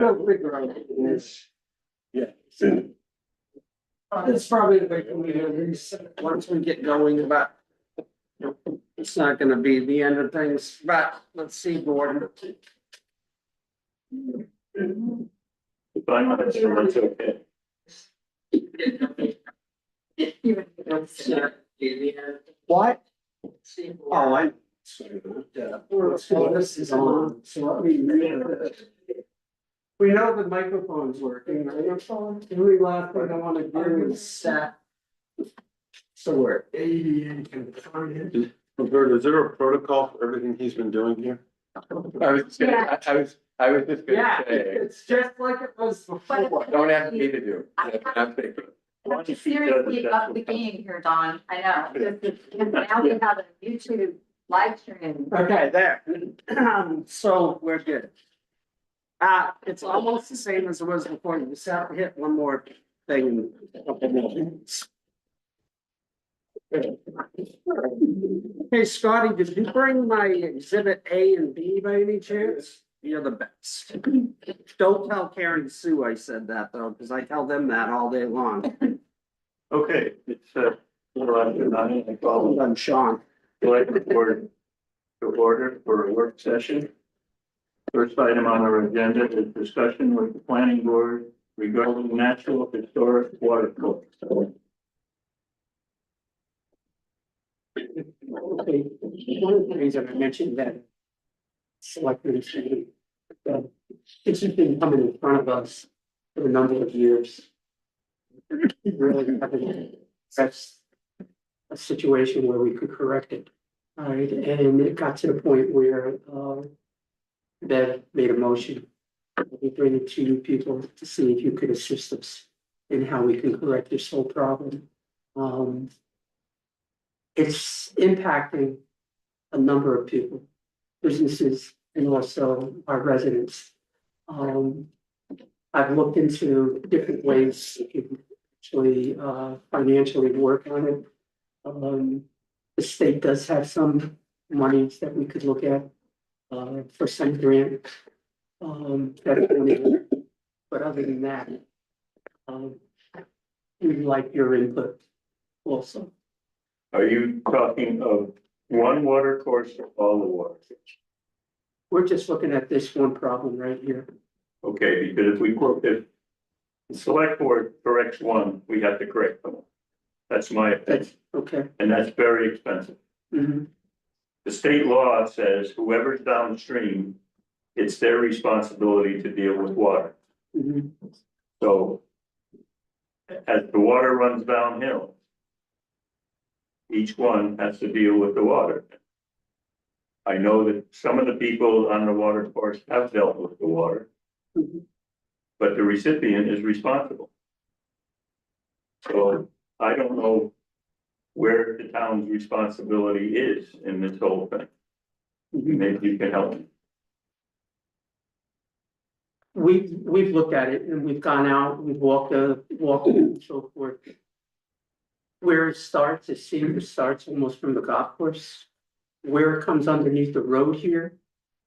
Don't figure out this. Yeah. It's probably the way we do this, once we get going, but. It's not gonna be the end of things, but let's see, Gordon. If I'm not sure, it's okay. What? Oh, I. So this is on, so let me. We know the microphone's working, right? The only last thing I wanna do is set. So we're 80. Roberta, is there a protocol for everything he's been doing here? I was just gonna, I was just Yeah, gonna say, it's just like it was before. don't ask me to do. I it. have to seriously up the game here, Don, I know, because now we have a YouTube live stream. Okay, there. So we're good. It's almost the same as it was before. You just have to hit one more thing. In a couple more minutes. Hey, Scotty, did you bring my exhibit A and B by any chance? You're the best. Don't tell Karen and Sue I said that though, because I tell them that all day long. Okay, it's after 9, I call I'm Sean. select board to order for a work session. First item on our agenda is discussion with the planning board regarding natural historic water course. Okay, one of the things that I mentioned that. Selectmen should. It's been coming in front of us for a number of years. Really haven't, that's a situation where we could correct it. All right, and it got to the point where, Bev made a motion. We bring it to you people to see if you could assist us in how we can correct this whole problem. It's impacting a number of people, businesses, and also our residents. I've looked into different ways to actually financially work on it. The state does have some monies that we could look at for some grant. But other than that, we'd like your input also. Are you talking of one water course or all the water courses? We're just looking at this one problem right here. Okay, because if the select board corrects one, we have to correct them. That's my opinion, Okay. and that's very expensive. Mhm. The state law says whoever's downstream, it's their responsibility to deal with water. Mhm. So as the water runs downhill, each one has to deal with the water. I know that some of the people on the water course have dealt with the water, Mhm. but the recipient is responsible. So I don't know where the town's responsibility is in this whole thing. Mhm. Maybe you can help me. We've looked at it and we've gone out, we've walked and so forth. Where it starts, it seems it starts almost from the golf course. Where it comes underneath the road here,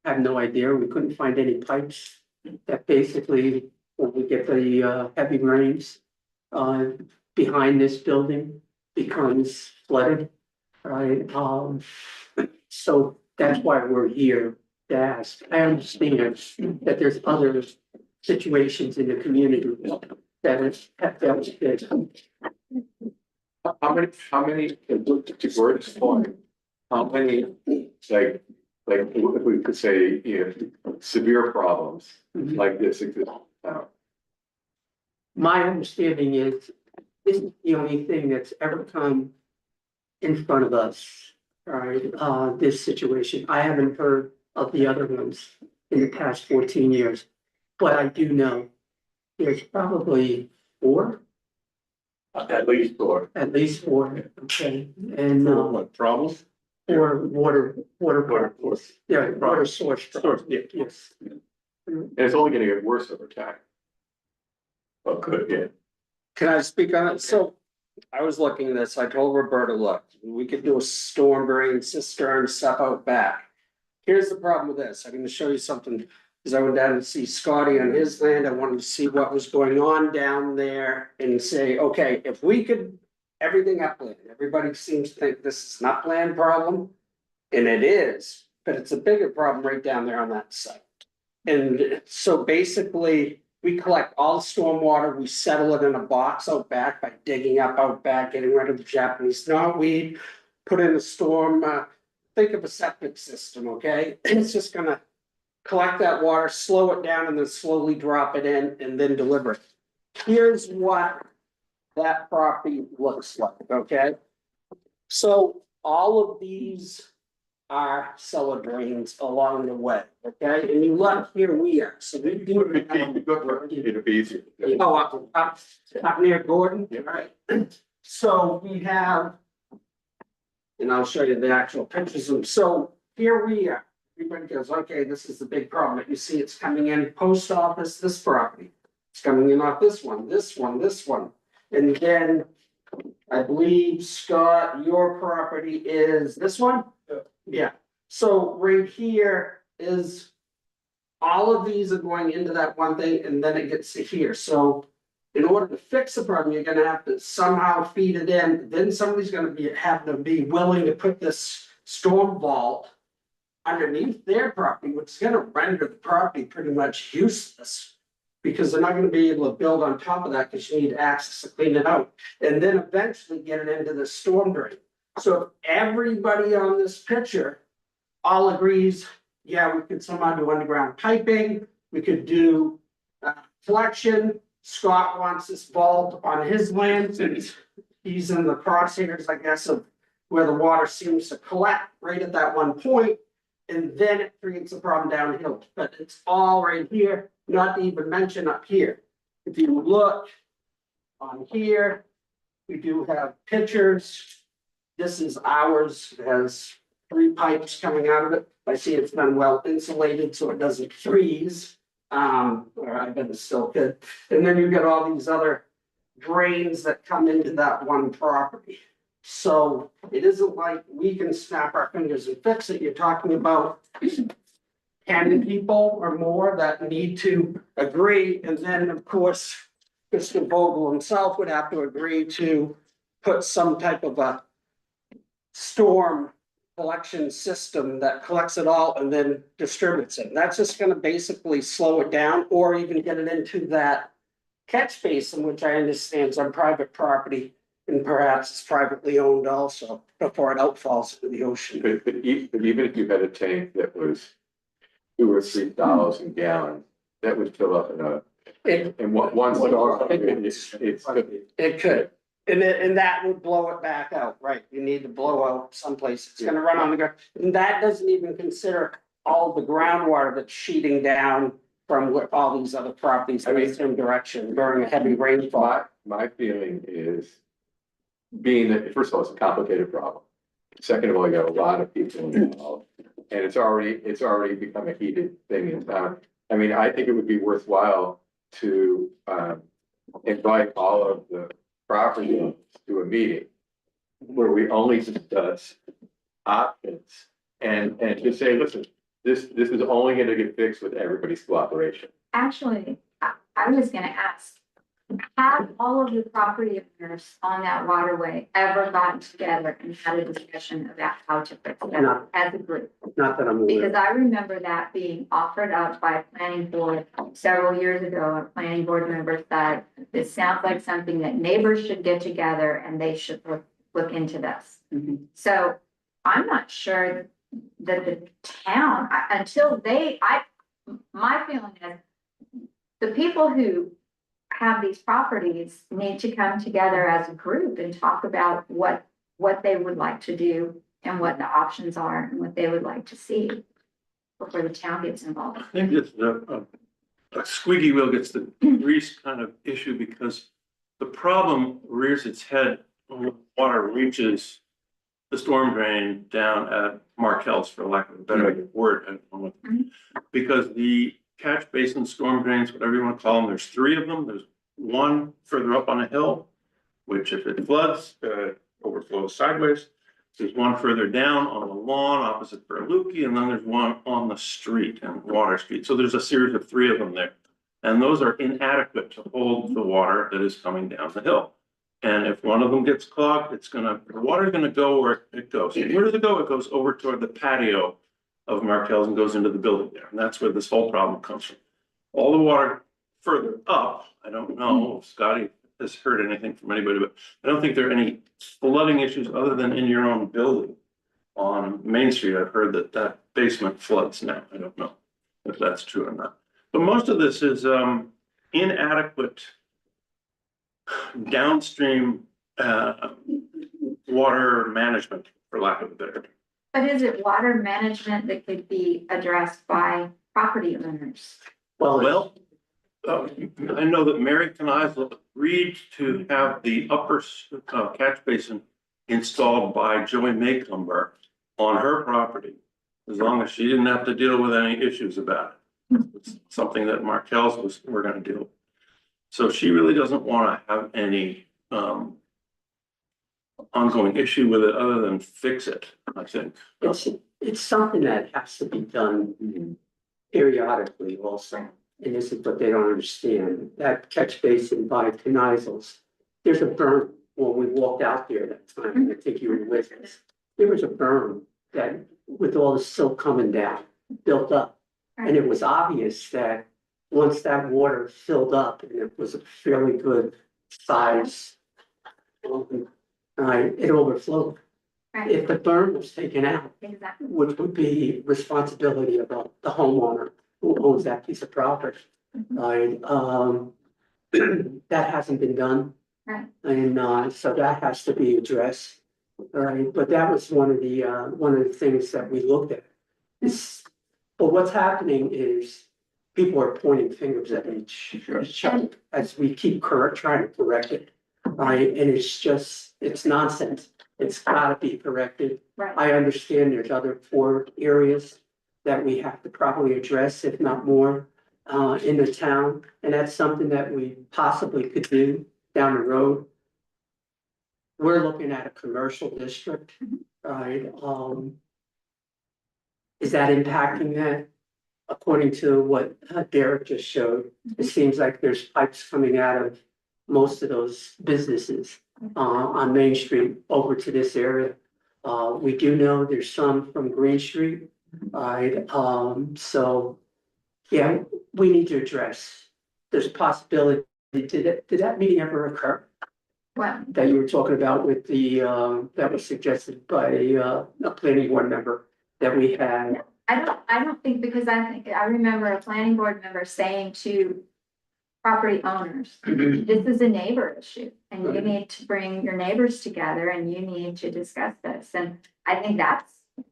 I have no idea. We couldn't find any pipes. That basically, when we get the heavy rains, behind this building becomes flooded, right? So that's why we're here to ask. I understand that there's other situations in the community that have dealt with this. How many, to Gordon's point, how many, like, if we could say, severe problems Mhm. like this exist now? My understanding is this is the only thing that's ever come in front of us, right? This situation. I haven't heard of the other ones in the past 14 years, but I do know there's probably four, At least four. okay, and What, problems? or water Water problems. Yeah, water source problems. Yes. And it's only gonna get worse over time. Well, could, yeah. Can I speak on it? So I was looking at this, I told Roberta, look, we could do a storm drain cistern stuff out back. Here's the problem with this, I'm gonna show you something Cause I went down to see Scotty on his land, I wanted to see what was going on down there and say, okay, if we could. Everything upland, everybody seems to think this is an upland problem. And it is, but it's a bigger problem right down there on that site. And so basically, we collect all the stormwater, we settle it in a box out back by digging up out back, getting rid of the Japanese knotweed. Put in a storm, think of a septic system, okay? It's just gonna collect that water, slow it down, and then slowly drop it in and then deliver it. Here's what that property looks like, okay? So all of these are cellar drains along the way, okay? And you look, here we are, so we do. It'll be easier. Oh, up near Gordon, right? So we have. And I'll show you the actual pictures of them. So here we are. Everybody goes, okay, this is the big problem. But you see it's coming in post office, this property. It's coming in off this one, this one, this one. And then I believe, Scott, your property is this one? Yeah. So right here is all of these are going into that one thing and then it gets to here. So in order to fix the problem, you're gonna have to somehow feed it in. Then somebody's gonna have to be willing to put this storm vault underneath their property, which is gonna render the property pretty much useless. Because they're not gonna be able to build on top of that because you need access to clean it out. And then eventually get it into the storm drain. So if everybody on this picture all agrees, yeah, we could somehow do underground piping, we could do collection. Scott wants this vault on his land, and he's in the crosshairs, I guess, of where the water seems to collect right at that one point. And then it creates a problem downhill, but it's all right here, not to even mention up here. If you look on here, we do have pictures. This is ours, it has 3 pipes coming out of it. I see it's been well insulated so it doesn't freeze. Or I bet it's still good. And then you've got all these other drains that come into that one property. So it isn't like we can snap our fingers and fix it. You're talking about 10 people or more that need to agree. And then, of course, Mr. Vogel himself would have to agree to put some type of a storm collection system that collects it all and then distributes it. That's just gonna basically slow it down or even get it into that catch basin, which I understand is on private property and perhaps it's privately owned also before it outfalls into the ocean. But even if you had a tank that was 2,000 or 3,000 gallons, that would fill up in one storm. It could. And that would blow it back out, right? You need to blow out someplace. It's gonna run on the ground. And that doesn't even consider all the groundwater that's sheeting down from all these other properties in the same direction during a heavy rainfall. My feeling is being that, first of all, it's a complicated problem. Second of all, you got a lot of people involved. And it's already become a heated thing in town. I mean, I think it would be worthwhile to invite all of the property owners to a meeting where we only discuss options and just say, listen, this is only gonna get fixed with everybody's cooperation. Actually, I was gonna ask, have all of the property owners on that waterway ever gotten together and had a discussion about how to fix that as a group? Not that I'm aware. Because I remember that being offered up by a planning board several years ago. A planning board member said, this sounds like something that neighbors should get together and they should look into this. Mhm. So I'm not sure that the town, my feeling is the people who have these properties need to come together as a group and talk about what they would like to do and what the options are and what they would like to see before the town gets involved. I think it's a squeaky wheel gets the grease kind of issue because the problem rears its head when the water reaches the storm drain down at Markel's, for lack of a better word. I don't know what- Because the catch basin, storm drains, whatever you want to call them, there's 3 of them. There's one further up on a hill, which if it floods, overflows sideways. There's one further down on the lawn opposite Berluki, and then there's one on the street and Water Street. So there's a series of 3 of them there. And those are inadequate to hold the water that is coming down the hill. And if one of them gets clogged, the water's gonna go where it goes. And where does it go? It goes over toward the patio of Markel's and goes into the building there. And that's where this whole problem comes from. All the water further up, I don't know if Scotty has heard anything from anybody, but I don't think there are any flooding issues other than in your own building. On Main Street, I've heard that basement floods now. I don't know if that's true or not. But most of this is inadequate downstream water management, for lack of a better term. But is it water management that could be addressed by property owners? Well, I know that Mary Kneisel agreed to have the upper catch basin installed by Joey Maycumber on her property, as long as she didn't have to deal with any issues about it. It's something that Markel's we're gonna deal with. So she really doesn't wanna have any ongoing issue with it other than fix it, I think. It's something that has to be done periodically also. And this is what they don't understand. That catch basin by Kneisels, there's a berm. When we walked out there that time, I think you were with us. There was a berm that with all the silt coming down, built up. And it was obvious that once that water filled up, and it was a fairly good size, it overflowed. Right, If the berm was taken out, exactly. which would be responsibility of the homeowner who owns that piece of property. Right, that hasn't been done. Right. And so that has to be addressed. Right, but that was one of the things that we looked at. But what's happening is people are pointing fingers at each other as we keep trying to correct it. Right, and it's nonsense. It's gotta be corrected. Right. I understand there's other poor areas that we have to probably address, if not more, in the town. And that's something that we possibly could do down the road. We're looking at a commercial district, right? Is that impacting that? According to what Derek just showed, it seems like there's pipes coming out of most of those businesses on Main Street over to this area. We do know there's some from Green Street, right? So, yeah, we need to address. There's a possibility. Did that meeting ever occur Well, that you were talking about with the that was suggested by a planning board member that we had? I don't think, because I remember a planning board member saying to property owners, this is a neighbor issue, and you need to bring your neighbors together and you need to discuss this. And I think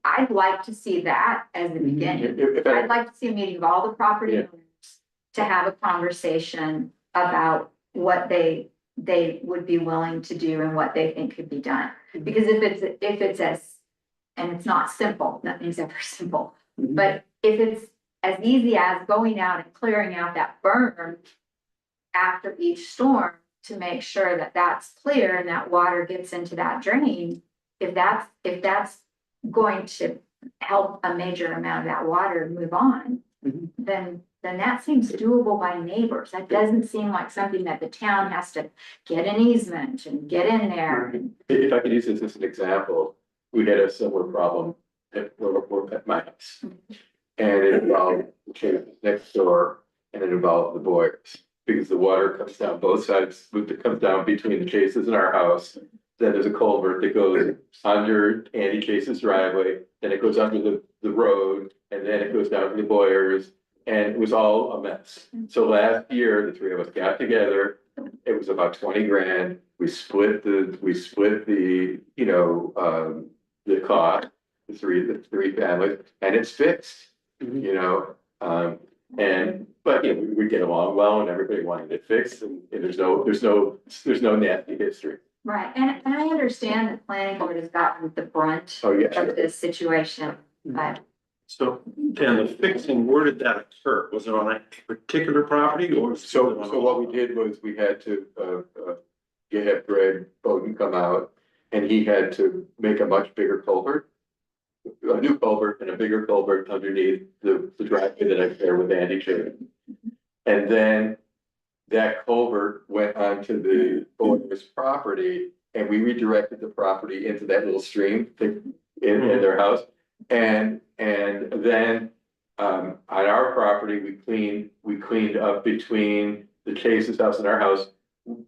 I'd like to see that as the beginning. I'd like to see a meeting of all the property owners to have a conversation about what they would be willing to do and what they think could be done. Because if it's as, and it's not simple, nothing's ever simple, but if it's as easy as going out and clearing out that berm after each storm to make sure that that's clear and that water gets into that drain, if that's going to help a major amount of that water move on, then that seems doable by neighbors. That doesn't seem like something that the town has to get an easement and get in there. If I could use this as an example, we had a similar problem at my house. And it involved the chair next door, and it involved the boilers. Because the water comes down both sides, it comes down between the Chases and our house. Then there's a culvert that goes under Andy Chase's driveway, then it goes under the road, and then it goes down to the boilers. And it was all a mess. So last year, the 3 of us got together, it was about 20 grand. We split the, the cost, the three families, and it's fixed, but we get along well and everybody wanted it fixed, and there's no nasty history. Right, and I understand that planning board has gotten the brunt Oh, yeah, of this situation, but So, Dan, the fixing, where did that occur? Was it on a particular property or? So what we did was we had to, have Greg Bowden come out and he had to make a much bigger culvert. A new culvert and a bigger culvert underneath the driveway that I share with Andy Shea. And then that culvert went onto the owner's property, and we redirected the property into that little stream in their house. And then on our property, we cleaned up between the Chase's house and our house.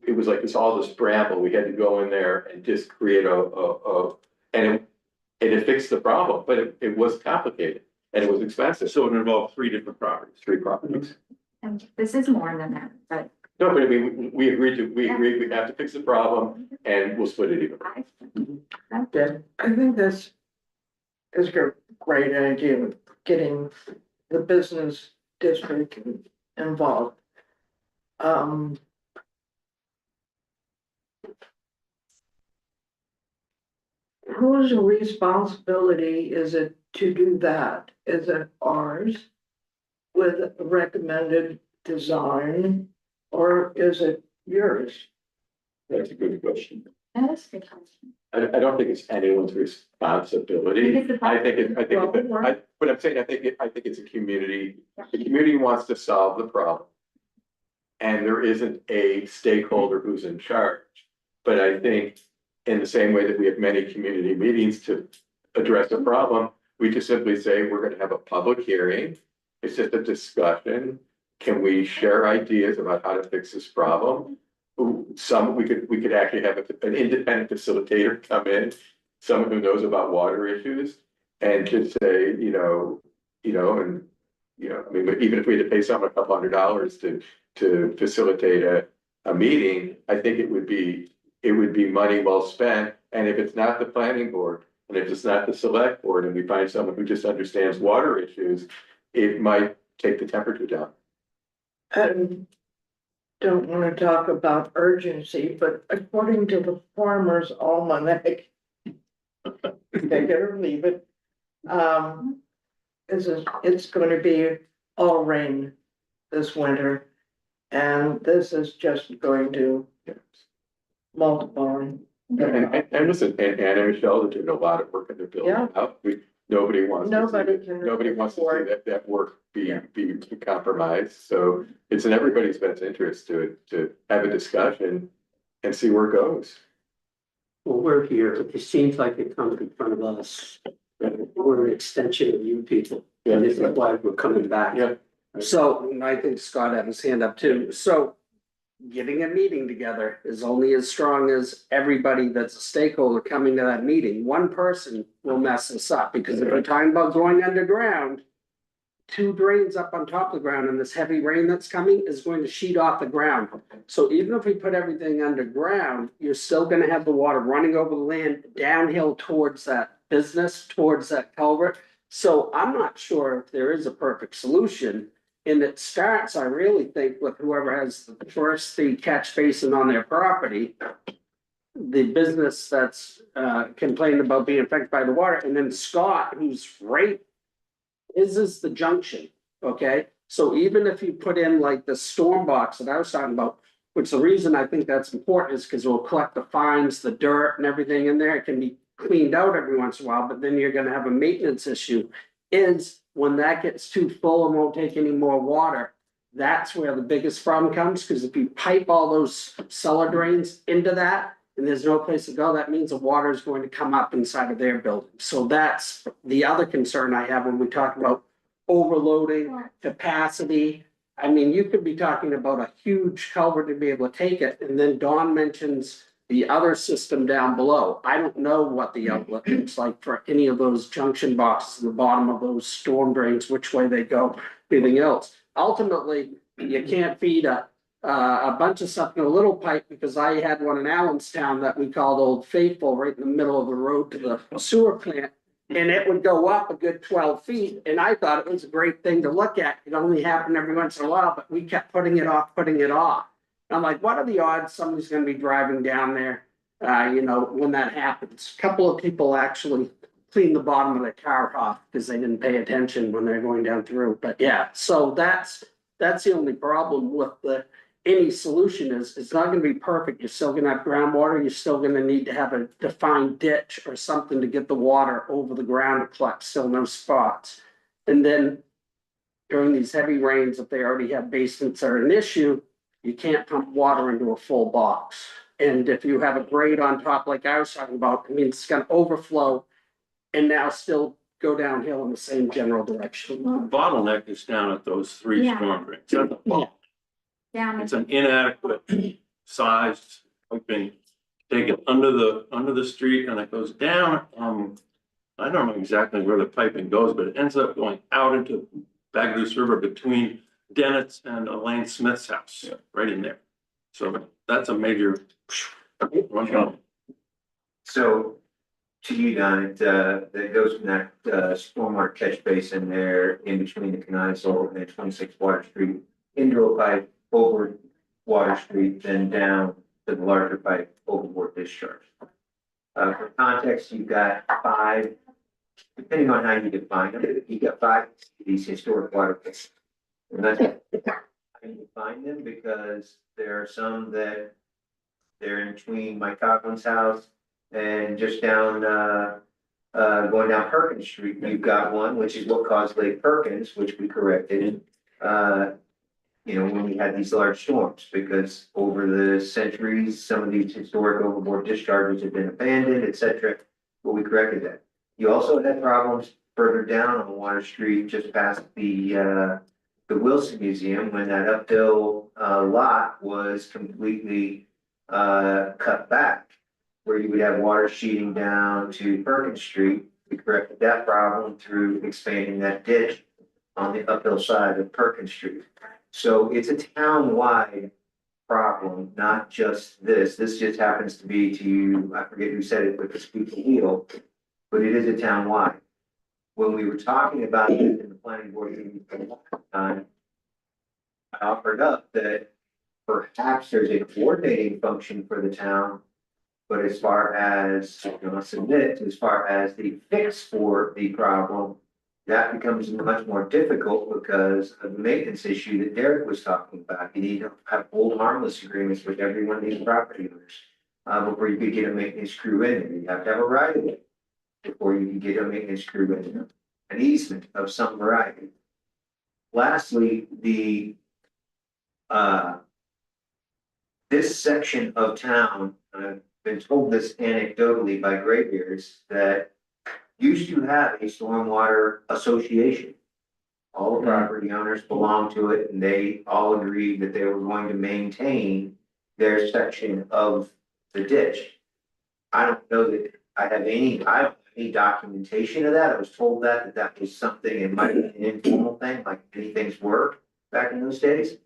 It was like all this bramble. We had to go in there and just create and it fixed the problem, but it was complicated and it was expensive. So it involved 3 different properties. 3 properties. And this is more than that, but No, but I mean, we agreed we have to fix the problem and we'll split it even. I think this is a great idea, of getting the business district involved. Whose responsibility is it to do that? Is it ours with recommended design, or is it yours? That's a good question. that is a good question. I don't think it's anyone's responsibility. It is the I think what I'm saying, I think it's a community, the community wants to solve the problem. And there isn't a stakeholder who's in charge. But I think in the same way that we have many community meetings to address a problem, we just simply say, we're gonna have a public hearing. It's just a discussion. Can we share ideas about how to fix this problem? We could actually have an independent facilitator come in, someone who knows about water issues, and just say, I mean, even if we had to pay someone $200 to facilitate a meeting, I think it would be money well spent. And if it's not the planning board, and if it's not the select board, and we find someone who just understands water issues, it might take the temperature down. And don't want to talk about urgency, but according to the Farmer's Almanac, take it or leave it, it's going to be all rain this winter. And this is just going to multiply. And listen, and Anna and Michelle are doing a lot of work in their building out. Nobody wants to see that work be compromised. So it's in everybody's best interest to have a discussion and see where it goes. Well, we're here, it seems like it comes in front of us, we're an extension of you people, and this is why we're coming back. Yeah. So, and I think Scott had his hand up too, so getting a meeting together is only as strong as everybody that's a stakeholder coming to that meeting. One person will mess this up, because if we're talking about going underground, 2 drains up on top of the ground, and this heavy rain that's coming is going to sheet off the ground. So even if we put everything underground, you're still gonna have the water running over the land downhill towards that business, towards that culvert. So I'm not sure if there is a perfect solution. And it starts, I really think, with whoever has the first catch basin on their property. The business that's complained about being affected by the water, and then Scott, who's right. His is the junction, okay? So even if you put in like the storm box that I was talking about, which the reason I think that's important is because we'll collect the fines, the dirt and everything in there. It can be cleaned out every once in a while, but then you're gonna have a maintenance issue. Is when that gets too full and won't take any more water, that's where the biggest problem comes, because if you pipe all those cellar drains into that and there's no place to go, that means the water is going to come up inside of their building. So that's the other concern I have when we talk about overloading, capacity. I mean, you could be talking about a huge culvert to be able to take it, and then Dawn mentions the other system down below. I don't know what the outlet looks like for any of those junction boxes at the bottom of those storm drains, which way they go, anything else. Ultimately, you can't feed a bunch of stuff in a little pipe, because I had one in Allenstown that we called Old Faithful, right in the middle of the road to the sewer plant. And it would go up a good 12 feet, and I thought it was a great thing to look at. It only happened every once in a while, but we kept putting it off. I'm like, what are the odds somebody's gonna be driving down there, when that happens? A couple of people actually cleaned the bottom of their car off because they didn't pay attention when they're going down through. But yeah, so that's the only problem with the any solution is, it's not gonna be perfect, you're still gonna have groundwater, you're still gonna need to have a defined ditch or something to get the water over the ground to collect, still no spots. And then during these heavy rains, if they already have basements that are an issue, you can't pump water into a full box. And if you have a grade on top, like I was talking about, I mean, it's gonna overflow and now still go downhill in the same general direction. Bottleneck is down at those three Yeah. storm drains. That's a bottleneck. Down It's an inadequate sized, thing. Take it under the street and it goes down, I don't know exactly where the piping goes, but it ends up going out into Bagoose River between Dennett's and Elaine Smith's house, right in there. So that's a major run on. So to you, Don, that goes from that stormwater catch basin there in between the Canizal and 26 Water Street into a pipe over Water Street, then down to the larger pipe overboard discharge. For context, you've got 5, depending on how you define them, you've got 5 of these historic water pits. And that's how you define them, because there are some that they're in between Mike Coughlin's house and just down, going down Perkins Street, you've got one, which is what caused Lake Perkins, which we corrected. You know, when we had these large storms, because over the centuries, some of these historic overboard discharges have been abandoned, et cetera. But we corrected that. You also had problems further down on Water Street, just past the Wilson Museum, when that uphill lot was completely cut back, where you would have water sheeting down to Perkins Street. We corrected that problem through expanding that ditch on the uphill side of Perkins Street. So it's a town-wide problem, not just this. This just happens to be I forget who said it, with the squeaky wheel, but it is a town-wide. When we were talking about it in the planning board meeting for the last time, I offered up that perhaps there's a coordinating function for the town. But as far as, submit, as far as the fix for the problem, that becomes much more difficult because of the maintenance issue that Derek was talking about. You need to have hold harmless agreements with every one of these property owners, before you could get a maintenance crew in there. You have to have a right of way before you can get a maintenance crew in there, an easement of some variety. Lastly, this section of town, I've been told this anecdotally by graybeards, that used to have a stormwater association. All the property owners belonged to it, and they all agreed that they were going to maintain their section of the ditch. I don't know that I have any documentation of that. I was told that was something, it might have been an informal thing, like many things were back in those days.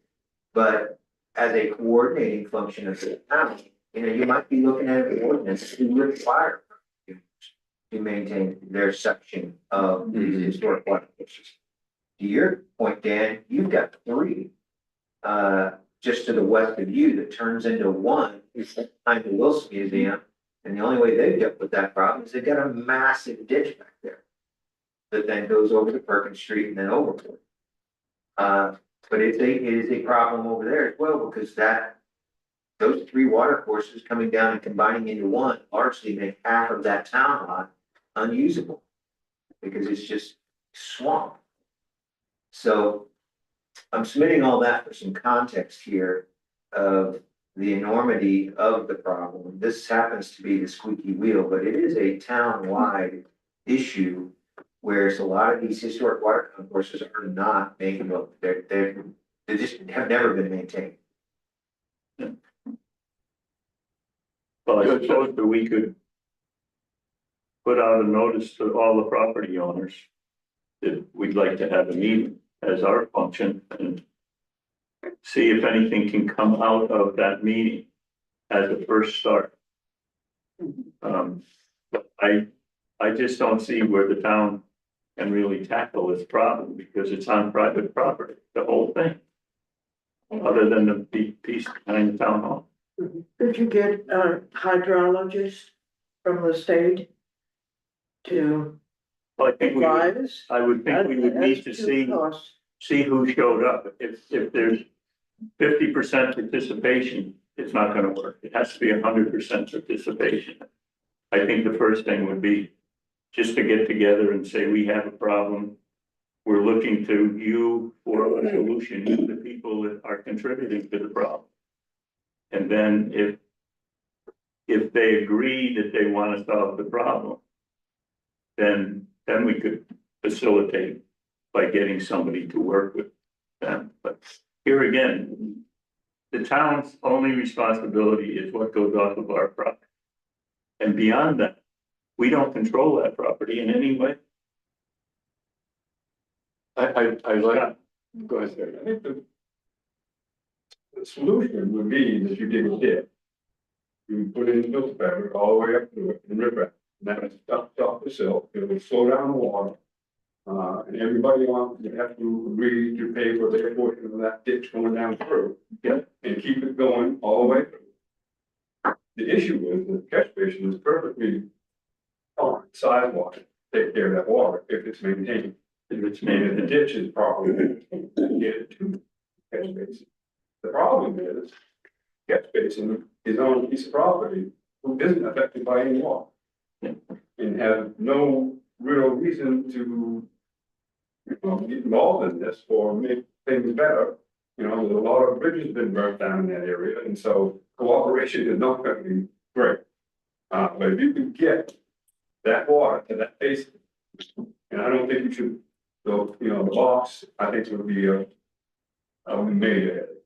But as a coordinating function of the town, you might be looking at an ordinance to require to maintain their section of these historic water courses. To your point, Dan, you've got 3, just to the west of you, that turns into one behind the Wilson Museum. And the only way they've dealt with that problem is they've got a massive ditch back there that then goes over to Perkins Street and then overboard. But it is a problem over there as well, because those 3 water courses coming down and combining into one largely make half of that town lot unusable, because it's just swamp. So I'm submitting all that for some context here of the enormity of the problem. This happens to be the squeaky wheel, but it is a town-wide issue, whereas a lot of these historic water courses are not maintained. They just have never been maintained. Well, I suppose that we could put out a notice to all the property owners that we'd like to have a meeting as our function, and see if anything can come out of that meeting as a first start. But I just don't see where the town can really tackle this problem, because it's on private property, the whole thing, other than the piece behind the town hall. Could you get a hydrologist from the state to Well, I think advise? I would think we would need to As to cost. see who showed up. If there's 50% participation, it's not gonna work. It has to be 100% participation. I think the first thing would be just to get together and say, we have a problem. We're looking to you for a solution, you, the people that are contributing to the problem. And then if they agree that they want to solve the problem, then we could facilitate by getting somebody to work with them. But here again, the town's only responsibility is what goes off of our property. And beyond that, we don't control that property in any way. I like, go ahead, sir. I think the solution would be that you dig a dip. You put in filter fabric all the way up to it and rip it. And that would stop the silt, it would slow down the water. And everybody on, you have to agree to pay for their portion of that ditch going down through. Yeah. And keep it going all the way through. The issue is the catch basin is perfectly fine, size water, take care of that water if it's maintained. If it's And if the made, ditch is properly maintained, you get it to catch basin. The problem is, catch basin is on a piece of property who isn't affected by any law. And have no real reason to, get involved in this or make things better. You know, there's a lot of bridges been burnt down in that area, and so cooperation is not gonna be great. But if you can get that water to that basin, and I don't think you should, so, the box, I think would be a major hit.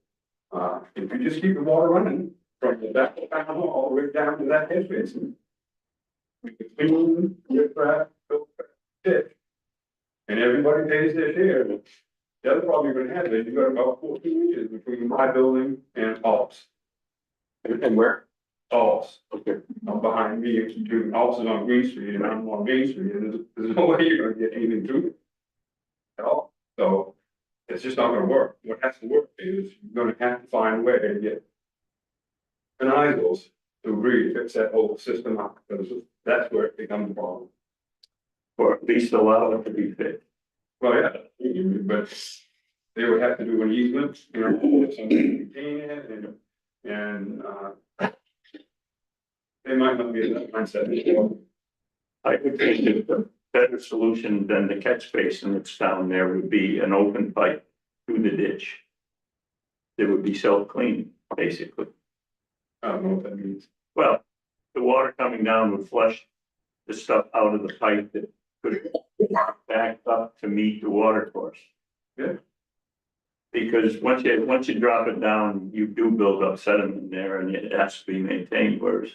If you just keep the water running from the back of the panel all the way down to that catch basin. Between your track, ditch. And everybody pays their share. The other problem you're gonna have is you've got about 14 inches between my building and Paul's. And where? Paul's, Okay. behind me, between Paul's is on Green Street and I'm on Main Street, and there's no way you're gonna get anything through it. At all, so it's just not gonna work. What has to work is you're gonna have to find a way to get Canizals to agree to fix that whole system up, because that's where it becomes a problem. or at least allow it to be fixed. Well, yeah, but they would have to do an easement, something to maintain it, and they might not be in that mindset. I would think that the better solution than the catch basin that's down there would be an open pipe through the ditch. It would be self-cleaning, basically. I don't know what that means. Well, the water coming down would flush the stuff out of the pipe that could back up to meet the water course. Yeah. Because once you drop it down, you do build up sediment there and it has to be maintained, whereas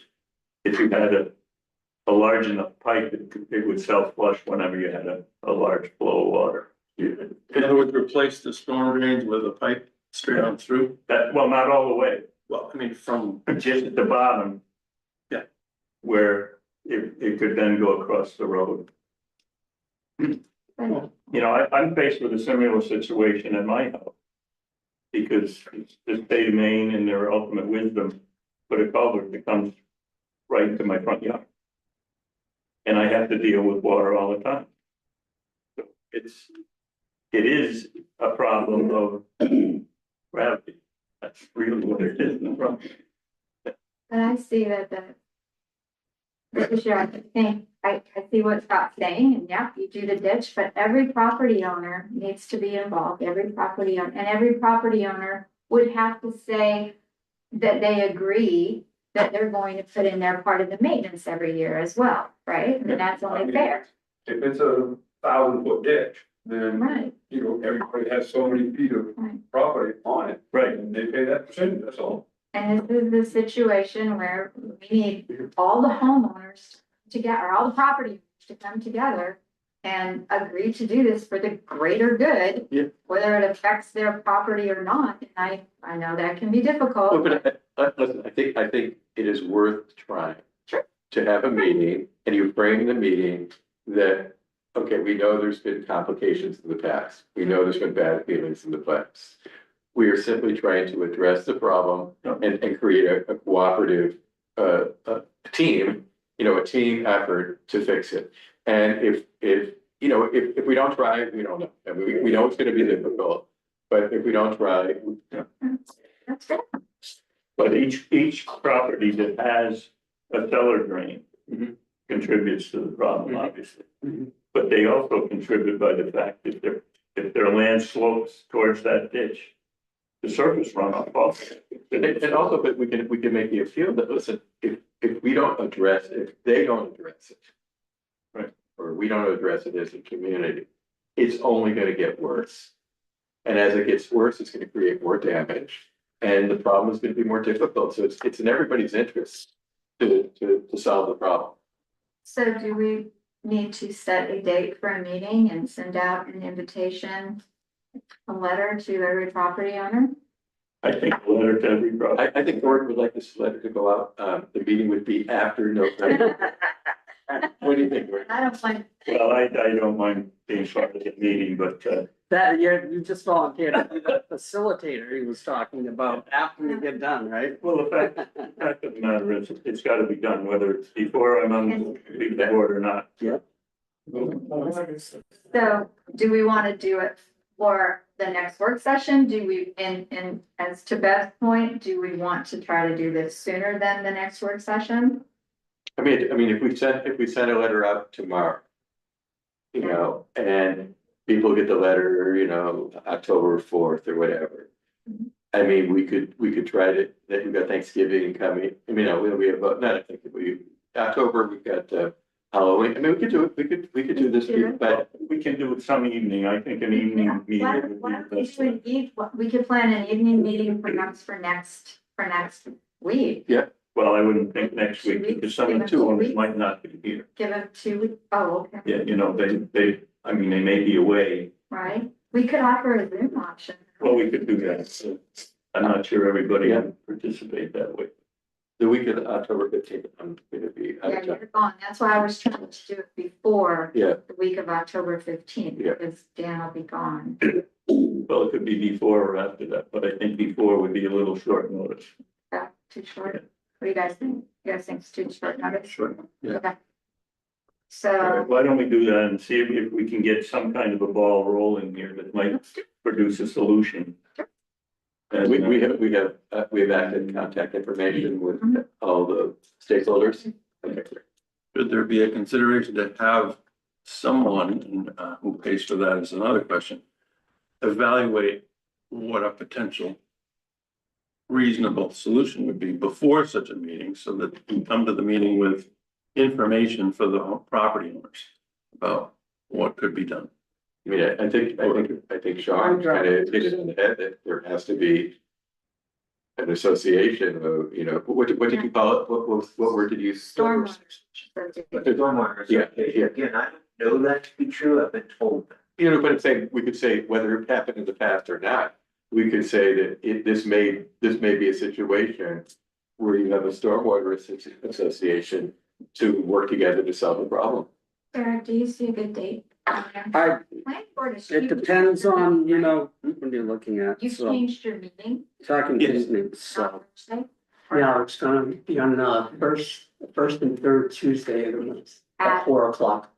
if you had a large enough pipe, it would self-flush whenever you had a large flow of water. In other words, replace the storm drains with a pipe straight on through. That, well, not all the way, Well, I mean, from, just at the bottom. Yeah. Where it could then go across the road. You know, I'm faced with a similar situation in my house. Because the state of Maine in their ultimate wisdom put a culvert that comes right into my front yard. And I have to deal with water all the time. So it is a problem of gravity. That's really what it is, the problem. And I see that for sure, I think, I see what Scott's saying, and yeah, you do the ditch, but every property owner needs to be involved, every property owner, and every property owner would have to say that they agree that they're going to put in their part of the maintenance every year as well, right? And that's only fair, If it's a 1,000-foot ditch, then, right? everybody has so many feet of Right. property on it, Right, and they pay that percentage, that's all. And this is the situation where we need all the homeowners to get, or all the property owners to come together and agree to do this for the greater good. Yeah. Whether it affects their property or not, and I know that can be difficult. No, but listen, I think it is worth trying. Sure. To have a meeting and you frame the meeting that, okay, we know there's been complications in the past. We know there's been bad feelings in the past. We are simply trying to address the problem and create a cooperative, a team, a team effort to fix it. And if we don't try, we don't know. And we know it's gonna be difficult. But if we don't try, That's it. But each property that has a cellar drain Mhm. contributes to the problem, Mhm. obviously. Mhm. But they also contribute by the fact that if their land slopes towards that ditch, the surface runoff also. and also, but we can make the appeal that, listen, if we don't address, if they don't address it. Right. Or we don't address it as a community, it's only gonna get worse. And as it gets worse, it's gonna create more damage, and the problem is gonna be more difficult, so it's in everybody's interest to solve the problem. So do we need to set a date for a meeting and send out an invitation, a letter to every property owner? I think a letter to every property. I think Gordon would like this letter to go out, the meeting would be after November. What do you think, Gordon? I don't find, Well, I don't mind being part of the meeting, but, That, you just volunteered to be the facilitator he was talking about after we get done, right? well, the fact of the matter is, it's gotta be done, whether it's before I'm on the board or not. so do we want to do it for the next work session? Do we, and as to Beth's point, do we want to try to do this sooner than the next work session? I mean, if we send a letter out tomorrow. You know, and people get the letter, you know, October 4th or whatever. I mean, we could try to, then we've got Thanksgiving coming, I mean, we have, not, I think, October, we've got, Halloween, I mean, we could do it, we could do this, but. We can do it some evening, I think an evening meeting Why would be don't the we best. do an we could plan an evening meeting for next week. Well, I wouldn't think next week, because some of the two owners might not be here. Give them 2 weeks. Oh, okay. Yeah, you know, I mean, they may be away, Right, we could offer a Zoom option. well, we could do that, so I'm not sure everybody would participate that way. The week of October 15th, I'm gonna be out Yeah, of town. you're gone. That's why I was trying to do it before Yeah, the week of October 15th, Yeah. because Dan will be gone. Well, it could be before or after that, but I think before would be a little short notice. Yeah, too short. What do you guys think? You guys think it's too short notice? Sure. Yeah. Okay. All So, right, why don't we do that and see if we can get some kind of a ball rolling here that might produce a solution. And we have active contact information with all the stakeholders. Okay. Should there be a consideration to have someone, who pays for that is another question, evaluate what a potential reasonable solution would be before such a meeting, so that we come to the meeting with information for the property owners about what could be done. I mean, I think Sean kind of hit it on the head that there has to be an association of, you know, what did you call it? What word did you use? stormwater. Stormwater. Yeah, yeah. Again, I don't know that to be true, I've been told that. You know, but I'm saying, we could say whether it happened in the past or not, we could say that this may be a situation where you have a stormwater association to work together to solve the problem. Eric, do you see a good date? I, Planning board is it huge. depends on, you know, when you're looking at, You've so, changed your meeting. talking Yes. evenings, so. Thursday? Yeah, it's gonna be on first and third Tuesday of the month at At- 4 o'clock.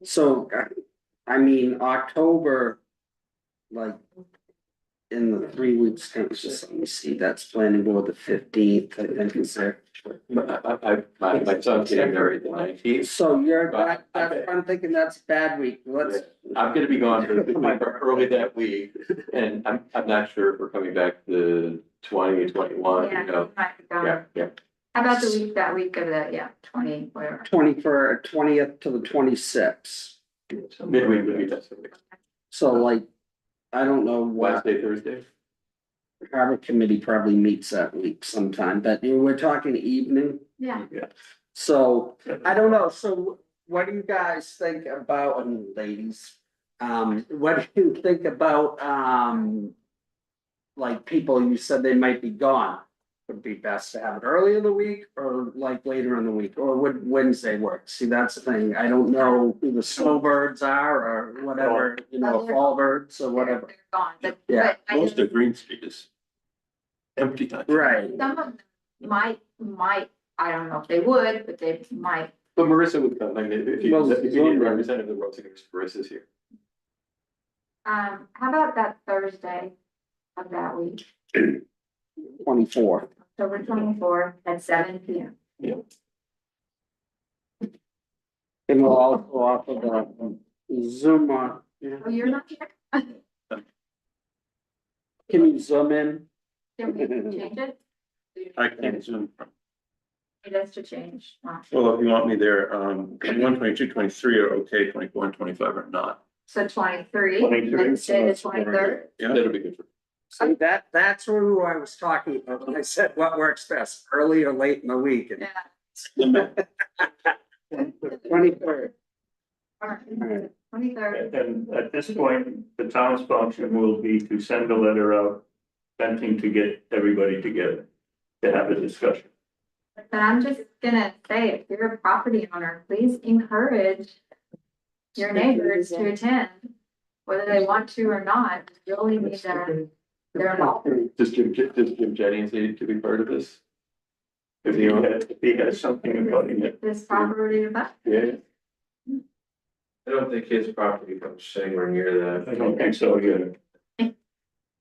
So, I mean, October, like, in the 3 weeks, just let me see, that's planning board the 15th, I think is there. My son's getting married the 19th. So I'm thinking that's a bad week, let's. I'm gonna be gone early that week, and I'm not sure if we're coming back the 20, 21, Yeah, you know. might be gone. Yeah. How about that week of the, 20, whatever. 20th to the 26th, Midweek would be best. so like, I don't know what. Wednesday, Thursday. Harbor committee probably meets that week sometime, but we're talking evening, Yeah, so I don't know, so what do you guys think about, and ladies? What do you think about, like people, you said they might be gone? Would it be best to have it early in the week or like later in the week, or would Wednesday work? See, that's the thing, I don't know who the snowbirds are or whatever, you know, fall birds or whatever. they're gone, but, Yeah, but I know Most of Green Street is empty. Right, some of them might, I don't know if they would, but they might. But Marissa would come, I mean, if you Well, need a representative, Marissa's here. How about that Thursday of that week, 24th. October 24th at 7 p.m. And we'll also offer the Zoom on. Oh, you're not here? Can you zoom in? Can we change it? I can't zoom. It has to change. Well, if you want me there, 21, 22, 23 are okay, 24 and 25 are not. So 23, 23, Wednesday the 23rd. Yeah, That'll be good for. So that's who I was talking about when I said what works best, early or late in the week. And Yeah. 23rd. All right. 23rd. And at this point, the town's function will be to send a letter out, attempting to get everybody together to have a discussion. And I'm just gonna say, if you're a property owner, please encourage your neighbors to attend, whether they want to or not. You really need their involvement. Does Jim Jennings need to be part of this? If he has something about it. This property about. Yeah. I don't think his property comes anywhere near that. I don't think so, yeah.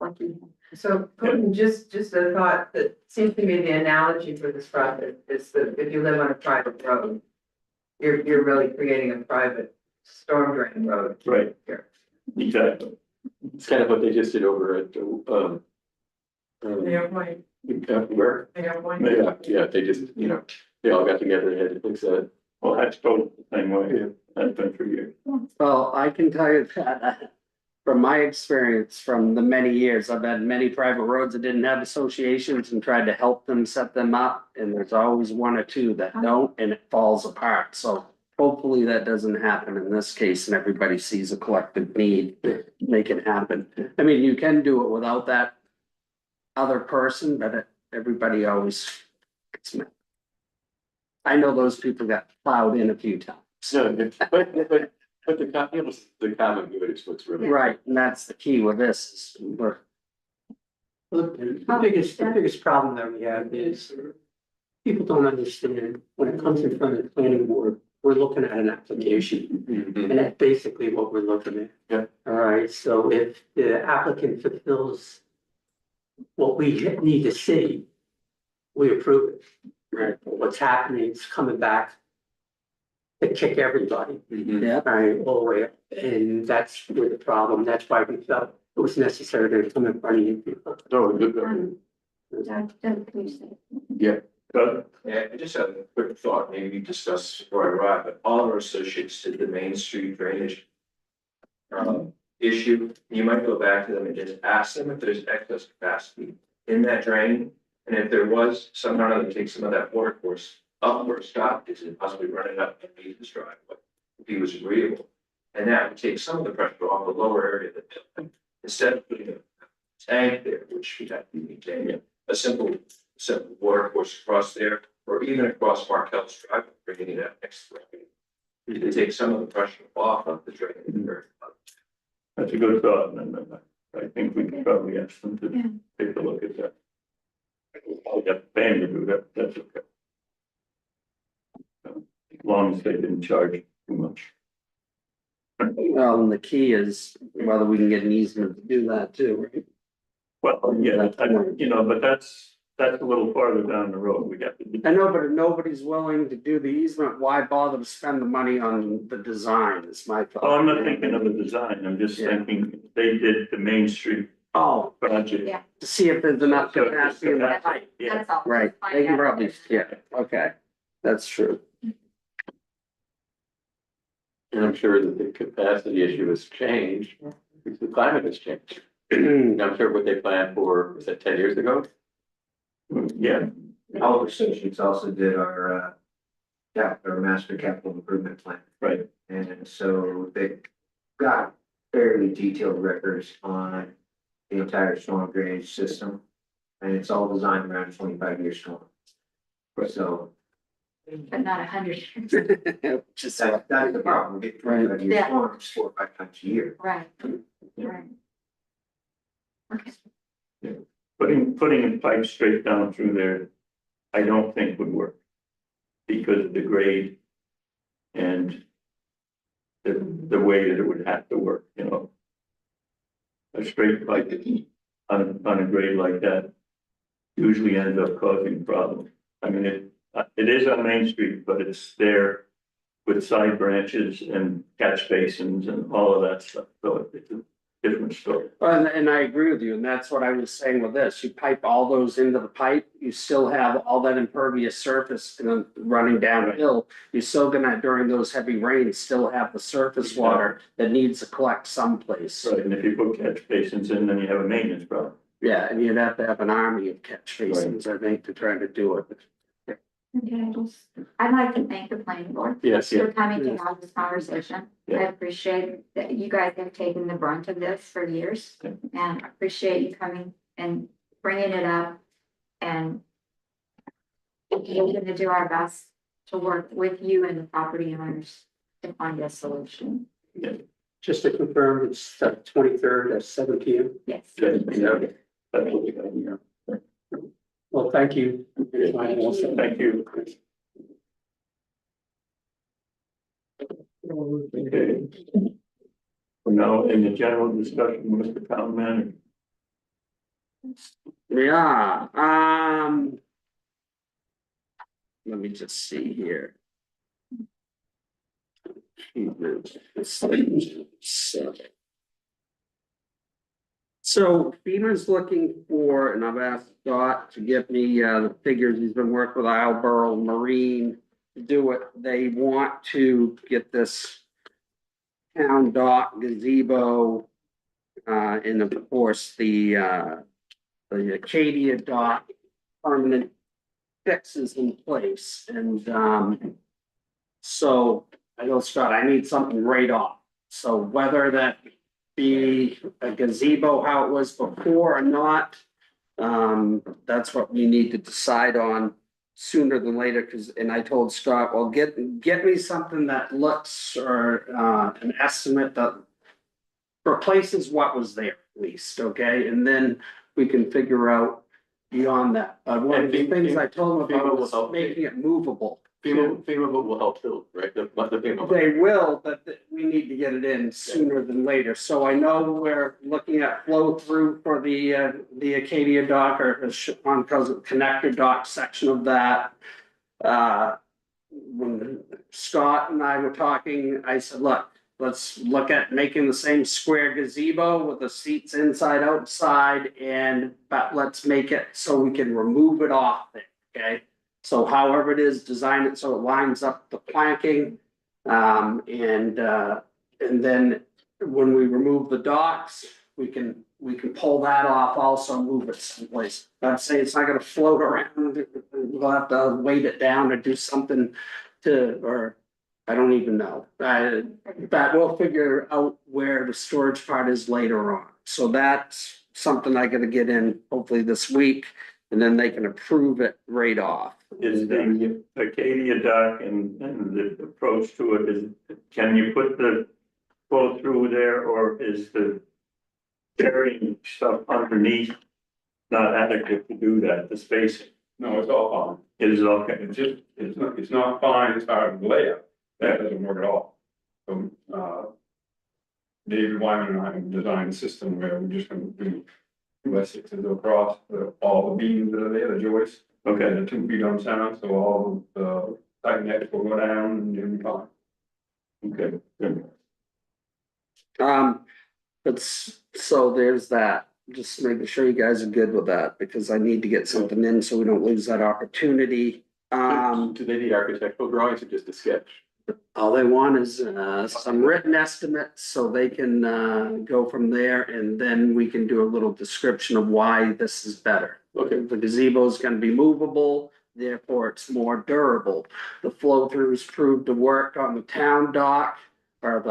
Lucky. So, Colton, just a thought that seems to me the analogy for this project is that if you live on a private road, you're really creating a private storm drain road. Right. Here. Exactly. It's kind of what they just did over at, Your point, where, your point. yeah, they just, they all got together and had to fix that. Well, that's totally the same way. That's been for years. Well, I can tell you that from my experience, from the many years, I've had many private roads that didn't have associations and tried to help them set them up. And there's always one or two that don't, and it falls apart. So hopefully that doesn't happen in this case, and everybody sees a collective need to make it happen. I mean, you can do it without that other person, but everybody always gets met. I know those people got plowed in a few times. So, but the common good is what's really. Right, and that's the key with this, is we're The biggest problem that we have is people don't understand, when it comes in front of the planning board, we're looking at an application. Mhm. And that's basically what we're looking at. Yeah. All right, so if the applicant fulfills what we need to see, we approve it. Right, but what's happening is coming back to kick everybody, Mhm. Yeah, right, all the way up. And that's where the problem, that's why we felt it was necessary to come in front of you people. No, good, yeah, But Yeah, I just have a quick thought, maybe discuss before I arrive, but all of our associates did the Main Street drainage issue. You might go back to them and just ask them if there's excess capacity in that drain. And if there was, somehow or another, take some of that water course up where Scott is and possibly run it up and meet his driveway, if he was agreeable. And that would take some of the pressure off the lower area of the building, instead of putting a tank there, which would have to be maintained. A simple water course across there, or even across Markel's driveway, bringing it up next to it. To take some of the pressure off of the drain. that's a good thought, and I think we can probably ask them Yeah. to take a look at that. I'll get paying to do that, that's okay. As long as they didn't charge too much. well, and the key is whether we can get an easement to do that too, right? Well, yeah, but that's a little farther down the road, we have to do. I know, but if nobody's willing to do the easement, why bother to spend the money on the design, is my thought. Oh, I'm not thinking of the design, I'm just Yeah. thinking they did the Main Street Oh, project. Yeah. to see if there's enough capacity in the pipe, Yeah, That's all. right, Find they can out. probably, yeah, okay, that's true. and I'm sure that the capacity issue has changed, because the climate has changed. And I'm sure what they planned for, was that 10 years ago? yeah, All of our associates also did our master capital improvement plan. right, And so they got fairly detailed records on the entire storm drainage system. And it's all designed around 25-year storm. So But not 100 years. Just, that's the problem, we get 25-year Yeah. storms 4 or 5 times a year. Right, right. Okay. putting a pipe straight down through there, I don't think would work. Because of the grade and the way that it would have to work, a straight pipe on a grade like that usually ends up causing problems. I mean, it is on Main Street, but it's there with side branches and catch basins and all of that stuff, so it's a different story. And I agree with you, and that's what I was saying with this, you pipe all those into the pipe, you still have all that impervious surface running downhill. You're still gonna, during those heavy rains, still have the surface water that needs to collect someplace. Right, and if you put catch basins in, then you have a maintenance problem. Yeah, and you'd have to have an army of catch basins, I think, to try to do it. Okay, I'd like to thank the planning board Yes, for coming to have this conversation. I Yeah. appreciate that you guys have taken the brunt of this for years. Yeah. And I appreciate you coming and bringing it up. And we're gonna do our best to work with you and the property owners to find a solution. Just to confirm, it's 23rd at 7 p.m. Yes. That's what we got here. Well, thank you. Thank you. Thank you. Okay. We're now in the general discussion with the town manager. Yeah, let me just see here. So FEMA's looking for, and I've asked Scott to give me the figures, he's been working with Isleboro Marine to do it. They want to get this town dock gazebo, and of course, the Acadia dock permanent fixes in place, and so I know, Scott, I need something right off. So whether that be a gazebo, how it was before or not, that's what we need to decide on sooner than later, because, and I told Scott, well, get me something that looks, or an estimate that replaces what was there at least, okay, and then we can figure out beyond that. One of the things I told him about was making it movable. FEMA will help too, right? The FEMA. They will, but we need to get it in sooner than later. So I know we're looking at flow through for the Acadia dock, or on present connector dock section of that. When Scott and I were talking, I said, look, let's look at making the same square gazebo with the seats inside, outside, but let's make it so we can remove it off it, okay? So however it is, design it so it lines up the planking. And then when we remove the docks, we can pull that off also, move it someplace. I'd say it's not gonna float around, we'll have to weight it down or do something or I don't even know. But we'll figure out where the storage part is later on. So that's something I gotta get in hopefully this week, and then they can approve it right off. Is the Acadia dock and the approach to it is, can you put the flow through there, or is the carrying stuff underneath not adequate to do that, the spacing? No, it's all fine. It is okay. It's just, it's not fine as far as the layout. That doesn't work at all. So, David Wyman and I have designed a system where we're just gonna do 2x6s across all the beams that are there, the joists. Okay, And the 2 feet on center, so all the tight nets will go down and you'll be fine. okay, good. But so there's that, just making sure you guys are good with that, because I need to get something in so we don't lose that opportunity. Do they need architectural drawings or just a sketch? All they want is some written estimates so they can go from there, and then we can do a little description of why this is better. Okay. The gazebo is gonna be movable, therefore it's more durable. The flow throughs proved to work on the town dock, or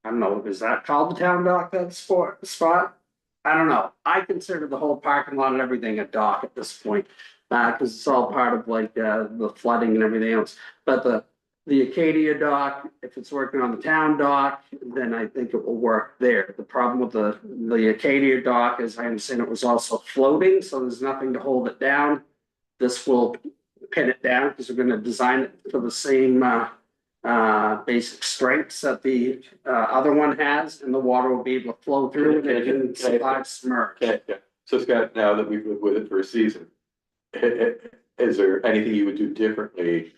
I don't know, is that called the town dock, that spot? I don't know. I consider the whole parking lot and everything a dock at this point, because it's all part of like the flooding and everything else. But the Acadia dock, if it's working on the town dock, then I think it will work there. The problem with the Acadia dock is, I understand it was also floating, so there's nothing to hold it down. This will pin it down because we're gonna design it for the same basic strengths that the other one has, and the water will be able to flow through it and didn't survive submerge. Okay, yeah. So Scott, now that we've lived with it for a season, is there anything you would do differently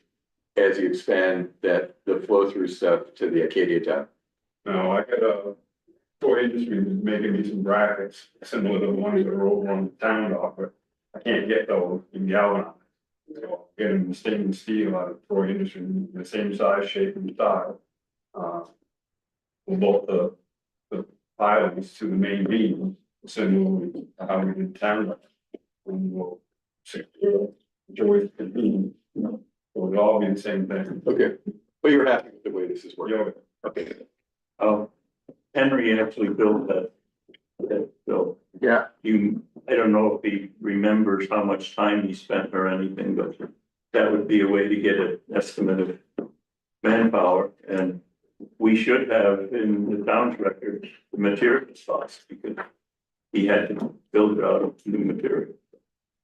as you expand that, the flow through stuff to the Acadia town? No, I got a toy industry that's making me some brackets similar to the ones that are over on the town dock, but I can't get those in galvanized. So get them in stainless steel out of toy industry, the same size, shape and style. We'll bolt the pilings to the main beam, similar to how we did town dock. And we'll secure joist and beam, you know, it'll all be the same thing. Okay, but you're happy with the way this is working? Yeah. Okay, Henry actually built that bill. Yeah, I don't know if he remembers how much time he spent or anything, but that would be a way to get an estimate of manpower. And we should have in the town's record, the materials costs, because he had to build it out of new material.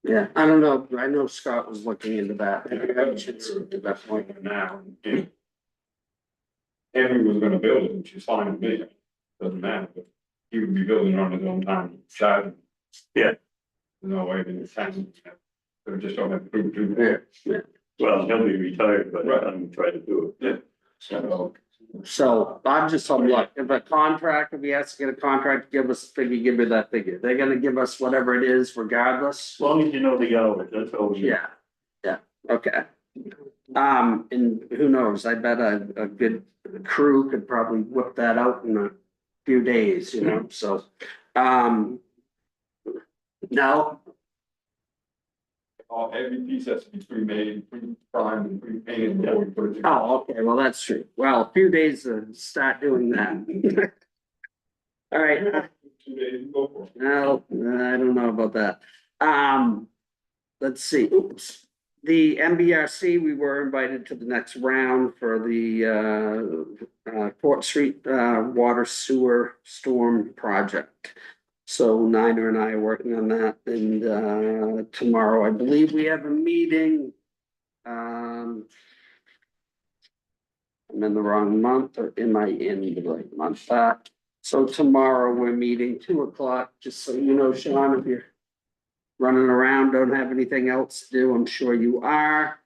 yeah, I don't know, I know Scott was looking into that. Maybe I should see to that point. Now, and Henry was gonna build it, which is fine with me, doesn't matter, but he would be building on his own time, child. Yeah. There's no way in his time, they just don't have to prove to. Yeah. Well, he'll be retired by the time we try to do it. Yeah. So, So I'm just on look, if a contract, if he has to get a contract, give us a figure, give me that figure. They're gonna give us whatever it is regardless. as long as you know the hours, that's all. we need. Yeah, okay. And who knows, I bet a good crew could probably whip that out in a few days, you know, so, no, Every piece has to be pre-made, pre-primed and pre-painted before we put it together. oh, okay, well, that's true. Well, a few days to start doing that. All right, 2 days, go for it. no, I don't know about that. Let's see, oops. The MBRC, we were invited to the next round for the Port Street water sewer storm project. So Nina and I are working on that, and tomorrow, I believe we have a meeting. I'm in the wrong month, or am I in the right month? So tomorrow we're meeting 2:00, just so you know, Sean, if you're running around, don't have anything else to do, I'm sure you are.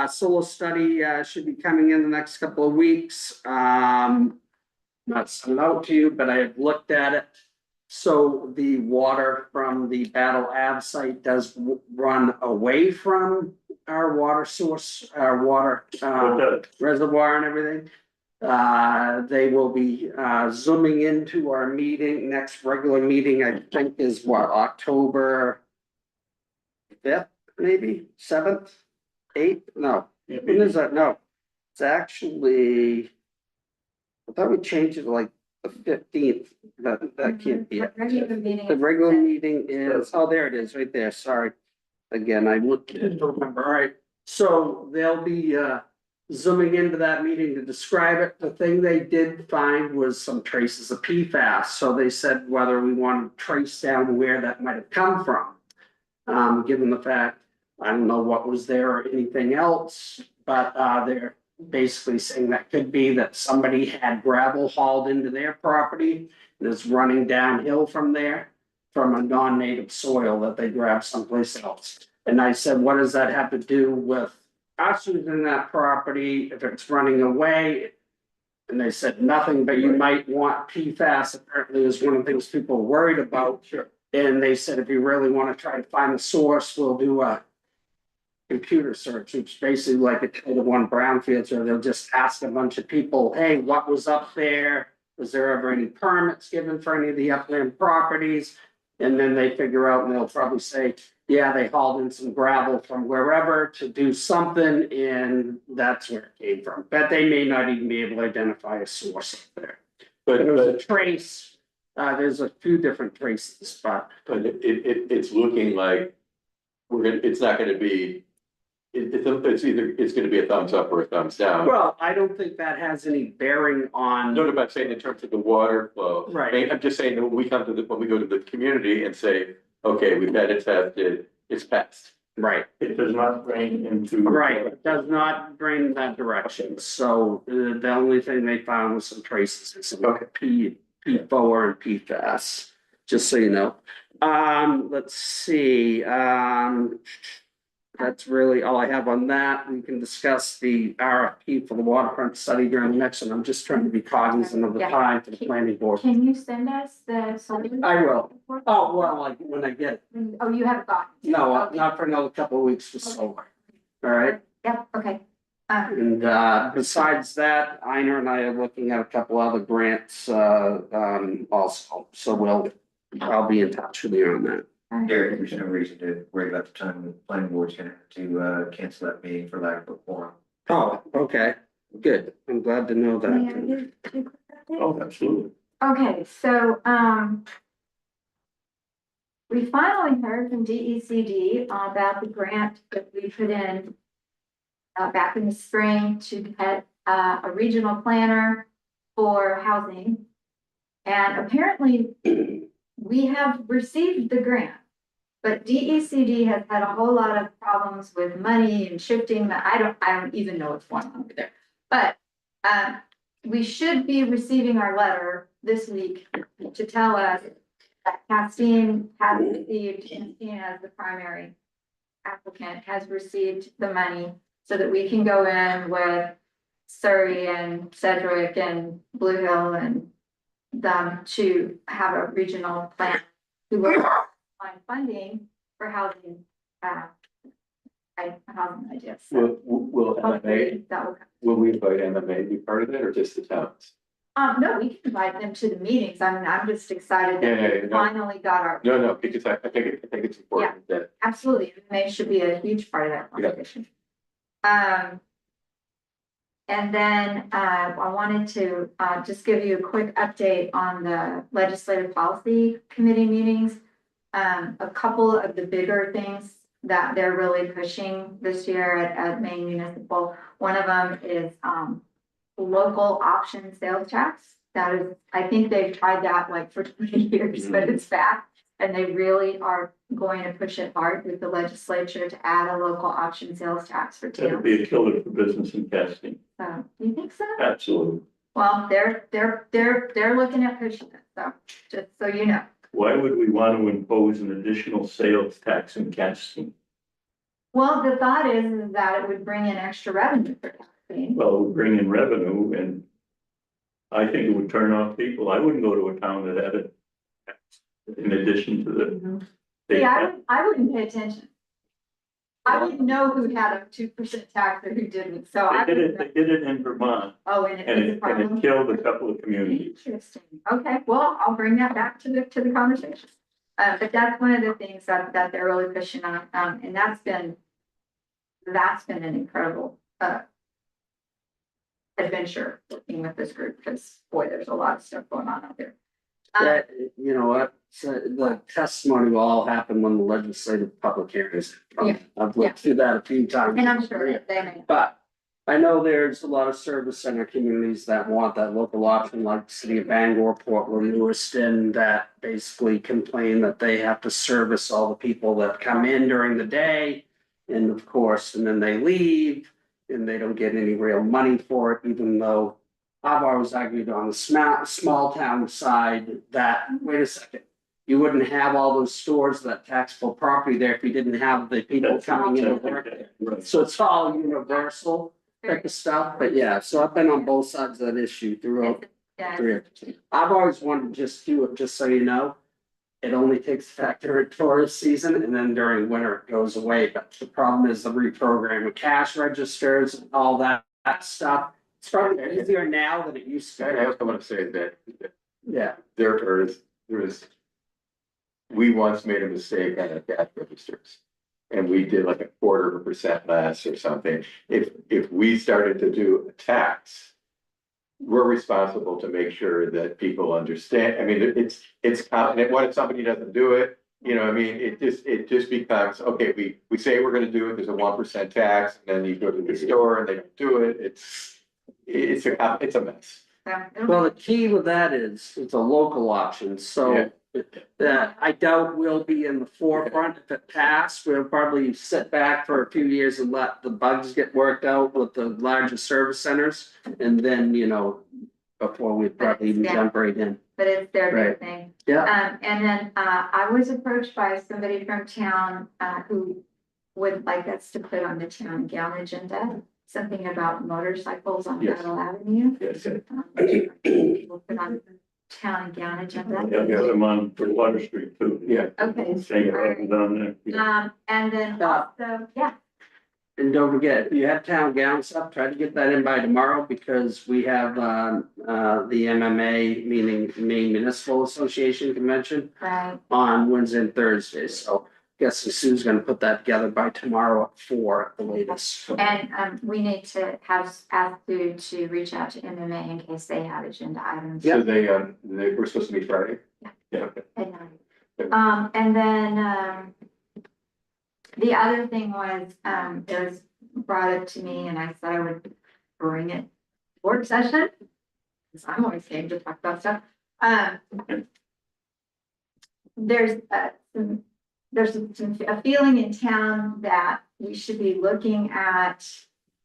Solar study should be coming in the next couple of weeks. Not sent it out to you, but I have looked at it. So the water from the Battle Ave site does run away from our water source, our water reservoir and everything. They will be zooming into our meeting, next regular meeting, I think is what, October 5th, maybe 7th, 8th, no, when is that? No, it's actually, I thought we changed it to like the 15th, that can't be it. Regular meeting. The regular meeting is, oh, there it is, right there, sorry. Again, I didn't remember, all right, so they'll be zooming into that meeting to describe it. The thing they did find was some traces of PFAS, so they said whether we want to trace down where that might have come from. Given the fact, I don't know what was there or anything else, but they're basically saying that could be that somebody had gravel hauled into their property and is running downhill from there from a non-native soil that they grabbed someplace else. And I said, what does that have to do with us using that property if it's running away? And they said nothing, but you might want PFAS apparently is one of the things people are worried about. Sure. And they said, if you really want to try to find the source, we'll do a computer search, which is basically like a Title I brownfield, so they'll just ask a bunch of people, hey, what was up there? Was there ever any permits given for any of the upland properties? And then they figure out, and they'll probably say, yeah, they hauled in some gravel from wherever to do something, and that's where it came from. But they may not even be able to identify a source up there. But it was a trace, there's a few different traces, but. but it's looking like it's not gonna be, it's gonna be a thumbs up or a thumbs down. Well, I don't think that has any bearing on. No, I'm saying in terms of the water flow. Right. I mean, I'm just saying that when we go to the community and say, okay, we've had it tested, it's passed. Right, It does not drain into. right, it does not drain that direction, so the only thing they found was some traces of some PFOA and PFAS, just so you know. Let's see, that's really all I have on that. We can discuss the RFP for the waterfront study during the next one. I'm just trying to be cognizant of the time for the planning board. Can you send us the? I will. Oh, well, like when I get it. Oh, you haven't gotten? it. No, Okay. not for another couple of weeks, just solar. All right, Yep, okay. and besides that, Ina and I are looking at a couple other grants also, so I'll be in touch with you on that. Derek, there's no reason to worry about the time the planning board's gonna have to cancel that meeting for lack of a quorum. Oh, okay, good. I'm glad to know May I that. give two quick updates? Oh, absolutely. Okay, so, we finally heard from DECD about the grant that we put in back in the spring to get a regional planner for housing. And apparently, we have received the grant, but DECD has had a whole lot of problems with money and shifting. I don't even know what's going on over there. But we should be receiving our letter this week to tell us that Castine has received, Castine as the primary applicant, has received the money so that we can go in with Surrey and Sedgwick and Blue Hill and them to have a regional plan to work on funding for housing, housing ideas. So Will MMA, hopefully that will come. will we invite MMA to be part of that or just the towns? No, we can invite them to the meetings. I mean, I'm just excited Yeah, that we no. finally got our, No, because I think it's important that, absolutely, they should be a huge part of that conversation. And then, I wanted to, just give you a quick update on the legislative policy committee meetings. A couple of the bigger things that they're really pushing this year at Maine Municipal. One of them is, local option sales tax. That is, I think they've tried that like for 20 years, but it's back. And they really are going to push it hard with the legislature to add a local option sales tax for That'd towns. be a killer for business in Castine. So, you think so? Absolutely. Well, they're looking at pushing it, so, just so you know. Why would we want to impose an additional sales tax in Castine? Well, the thought is that it would bring in extra revenue for Castine. Well, it would bring in revenue and I think it would turn off people. I wouldn't go to a town that had it in addition to the. See, I wouldn't pay attention. I didn't know who had a 2% tax or who didn't, so I. They did it in Vermont Oh, and and it's a it problem. killed a couple of communities. Interesting. Okay, well, I'll bring that back to the conversation. But that's one of the things that they're really pushing on, and that's been an incredible, adventure working with this group, because boy, there's a lot of stuff going on out there. That, you know what, so the testimony will all happen when the legislative public hearings. Yeah. I've looked through that a few times. And I'm sure that they may. But I know there's a lot of service center communities that want that local option, like City of Bangor, Portland, Lewiston, that basically complain that they have to service all the people that come in during the day. And of course, and then they leave and they don't get any real money for it, even though I've always argued on the small town side that, wait a second, you wouldn't have all those stores, that taxable property there if you didn't have the people coming in to work there. Right. So it's all universal type of stuff, but yeah, so I've been on both sides of that issue throughout. Yeah. I've always wanted to just do it, just so you know. It only takes effect during tourist season and then during winter it goes away, but the problem is the reprogramming of cash registers and all that stuff. It's probably easier now than it used to. I also want to say that Yeah, there is, we once made a mistake on the cash registers. And we did like 0.25% less or something. If we started to do a tax, we're responsible to make sure that people understand. I mean, it's confident. What if somebody doesn't do it? You know, I mean, it just becomes, okay, we say we're gonna do it, there's a 1% tax, and then you go to the store and they don't do it. It's a mess. So, well, the key with that is it's a local option, so Yeah. That I doubt will be in the forefront if it passed. We'll probably sit back for a few years and let the bugs get worked out with the larger service centers. And then, before we probably even jump right in. But it's their Right. big thing. Yeah, And then, I was approached by somebody from town, who would like us to put on the town gown agenda, something about motorcycles on Yes. Battle Avenue. Yes, We'll put on town gown agenda. Yeah, the other one for Water Street too. yeah. Okay. Same problem down there. And then also, yeah, and don't forget, if you have town gown stuff, try to get that in by tomorrow because we have the MMA, meaning Maine Municipal Association Convention right, on Wednesday and Thursday. So guessing Sue's gonna put that together by tomorrow at 4 at the latest. and, we need to ask Sue to reach out to MMA in case they have agenda items. So they were supposed to meet Friday? Yeah. Okay. At night. And then, the other thing was, it was brought up to me and I said I would bring it work session. Cause I'm always game to talk about stuff. There's a feeling in town that we should be looking at,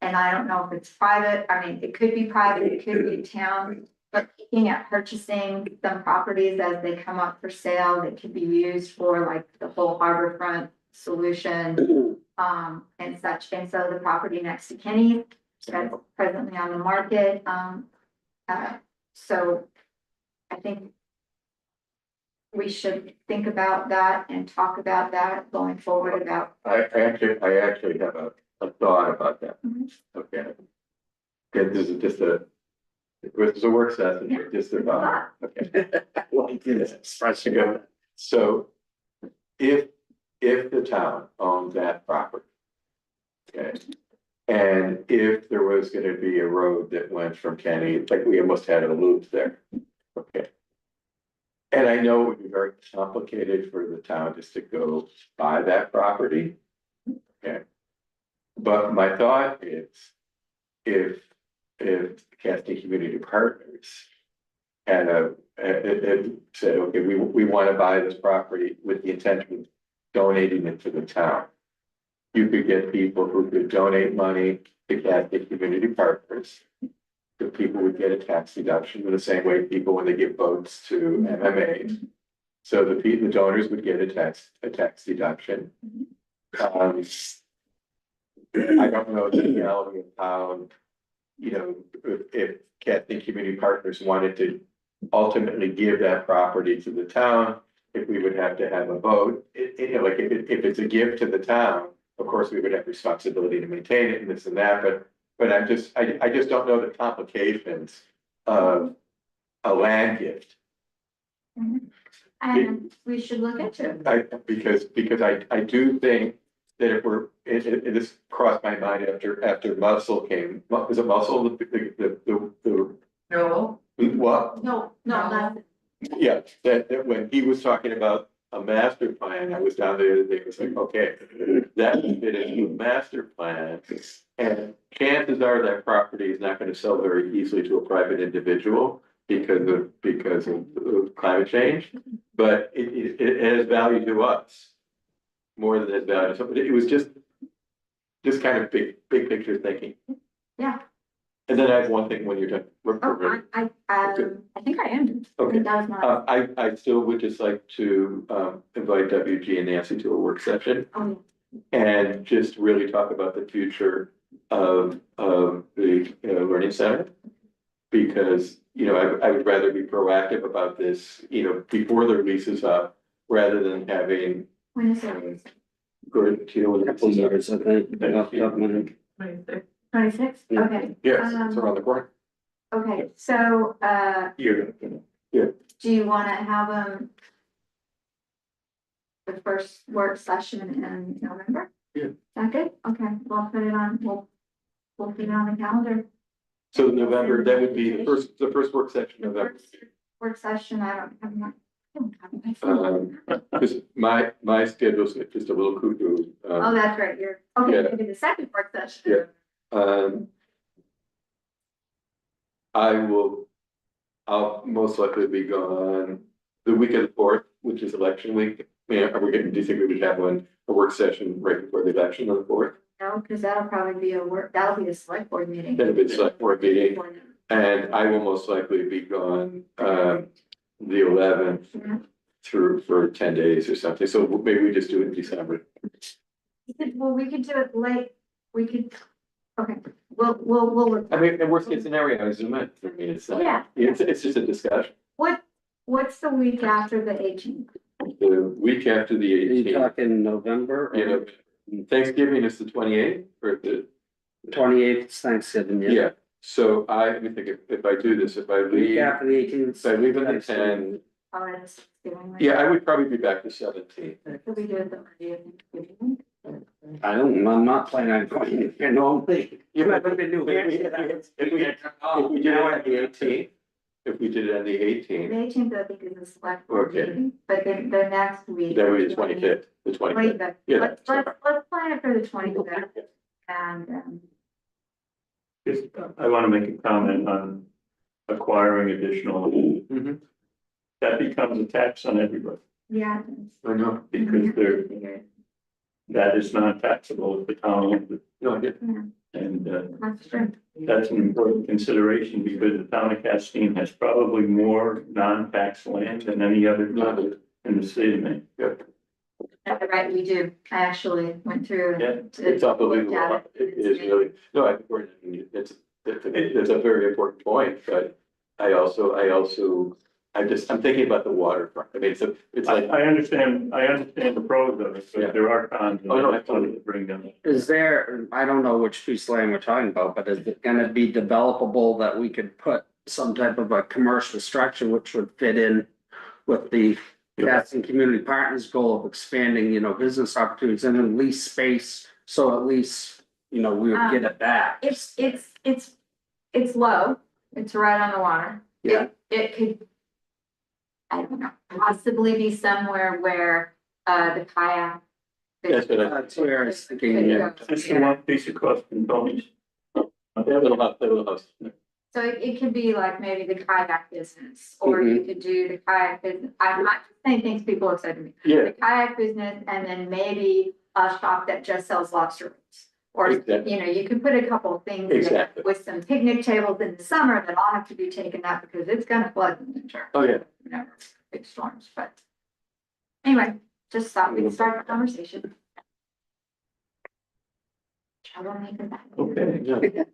and I don't know if it's private, I mean, it could be private, it could be town. But looking at purchasing some properties as they come up for sale that could be used for like the whole harborfront solution. And such, and so the property next to Kenny, that's presently on the market, so I think we should think about that and talk about that going forward about. I actually have a thought about that. Mhm. Okay. Okay, this is just this is a work session, Yeah. just a thought, okay. Like this, expressing Yeah. So if the town owned that property. Okay, and if there was gonna be a road that went from Kenny, like we almost had a loop there, okay. And I know it would be very complicated for the town just to go buy that property. Okay. But my thought is, if Castine Community Partners had said, okay, we wanna buy this property with the intention of donating it to the town. You could get people who could donate money to Castine Community Partners. The people would get a tax deduction in the same way people when they give votes to MMA. So the donors would get a tax deduction. I don't know the reality of how, if Castine Community Partners wanted to ultimately give that property to the town, if we would have to have a vote, like if it's a gift to the town, of course, we would have responsibility to maintain it and this and that, but I just don't know the complications of a land gift. And we should look into it. Because I do think that if this crossed my mind after Muscle came, was it Muscle, No, what? No, that's. Yeah, that when he was talking about a master plan, I was down there the other day, it was like, okay, that would fit into a master plan. And chances are that property is not gonna sell very easily to a private individual because of climate change. But it has value to us, more than it has value to somebody. It was just kind of big picture thinking. Yeah. And then I have one thing when you're done. Oh, I think I am. Okay. That was my. I still would just like to invite WG and Nancy to a work session Oh, and just really talk about the future of the learning center. Because, I would rather be proactive about this, before the lease is up, rather than having. when is it? Gordon, do you know when the couple lease is up? years, I think. off the top of my head. 26? Yeah. Okay. Yes, it's around the corner. Okay, so, You're do you wanna have them? The first work session in November? Yeah. Is that good? Okay, we'll put it on, we'll put it on the calendar. So November, that would be the first work session The of November. first work session, I don't have my phone. Because my schedule's just a little cuckoo. Oh, that's right, okay, yeah. maybe the second work session. Yeah. I'll most likely be gone the week of the fourth, which is election week, do you think we would have a work session right before the election on the fourth? No, because that'll probably be that'll be a select board meeting. That'll be a select board meeting. And I will most likely be gone, the 11th through for 10 days or something, so maybe we just do it in December. Well, we could do it late, we could, okay, we'll. I mean, the worst case scenario, I zoom in, I mean, it's Yeah. like, it's just a discussion. What's the week after the 18th? The week after the Are you 18th, talking November you know, Thanksgiving is the 28th, or the, 28th is Thanksgiving, yeah. yeah, so let me think, if I do this, if I Week leave, after the 18th. if I leave on the 10, Oh, that's Thanksgiving, right? yeah, I would probably be back the 17th. Could we do it the day of Thanksgiving? I'm not planning on going here normally. Yeah, Not gonna be New Hampshire. If we did it on the 18th, if we did it on the The 18th, 18th, I think, is a select board Okay. meeting, but then the next week. that would be the 25th, the 25th. 25th. Yeah, Let's sorry. plan it for the 25th, and, Just, I want to make a comment on acquiring additional, Mhm. that becomes a tax on everybody, yeah. I know, because that is not taxable if the town owns it. no, I did. And, That's true. that's an important consideration, because the town of Castine has probably more non-tax land than any other town in the state of Maine. Right, we do. I actually went through. Yeah, It's unbelievable, it is really, no, I think it's a very important point, but I'm thinking about the waterfront, I mean, it's like. I understand the pros of it, Yeah. but there are cons, and Oh, no, I just wanted to bring them. Is there, I don't know which piece of land we're talking about, but is it gonna be developable that we could put some type of a commercial structure which would fit in with the Casting Community Partners goal of expanding, business opportunities and then lease space, so at least, we would get it back. It's low. It's right on the water. Yeah. It could, I don't know, possibly be somewhere where, the kayak. That's where I was thinking, Could yeah. go. Just the one piece across from Tony's. That little house. So it could be like maybe the kayak business, or you could do the kayak business. I'm not just saying things people have said to me. Yeah, The kayak business, and then maybe a shop that just sells lobster rolls. Or, Exactly. you could put a couple of things in Exactly. with some picnic tables in the summer that all have to be taken out because it's gonna flood in the winter. Oh, yeah. Big storms, but. Anyway, just thought we'd start the conversation. Troublemaker back. Okay.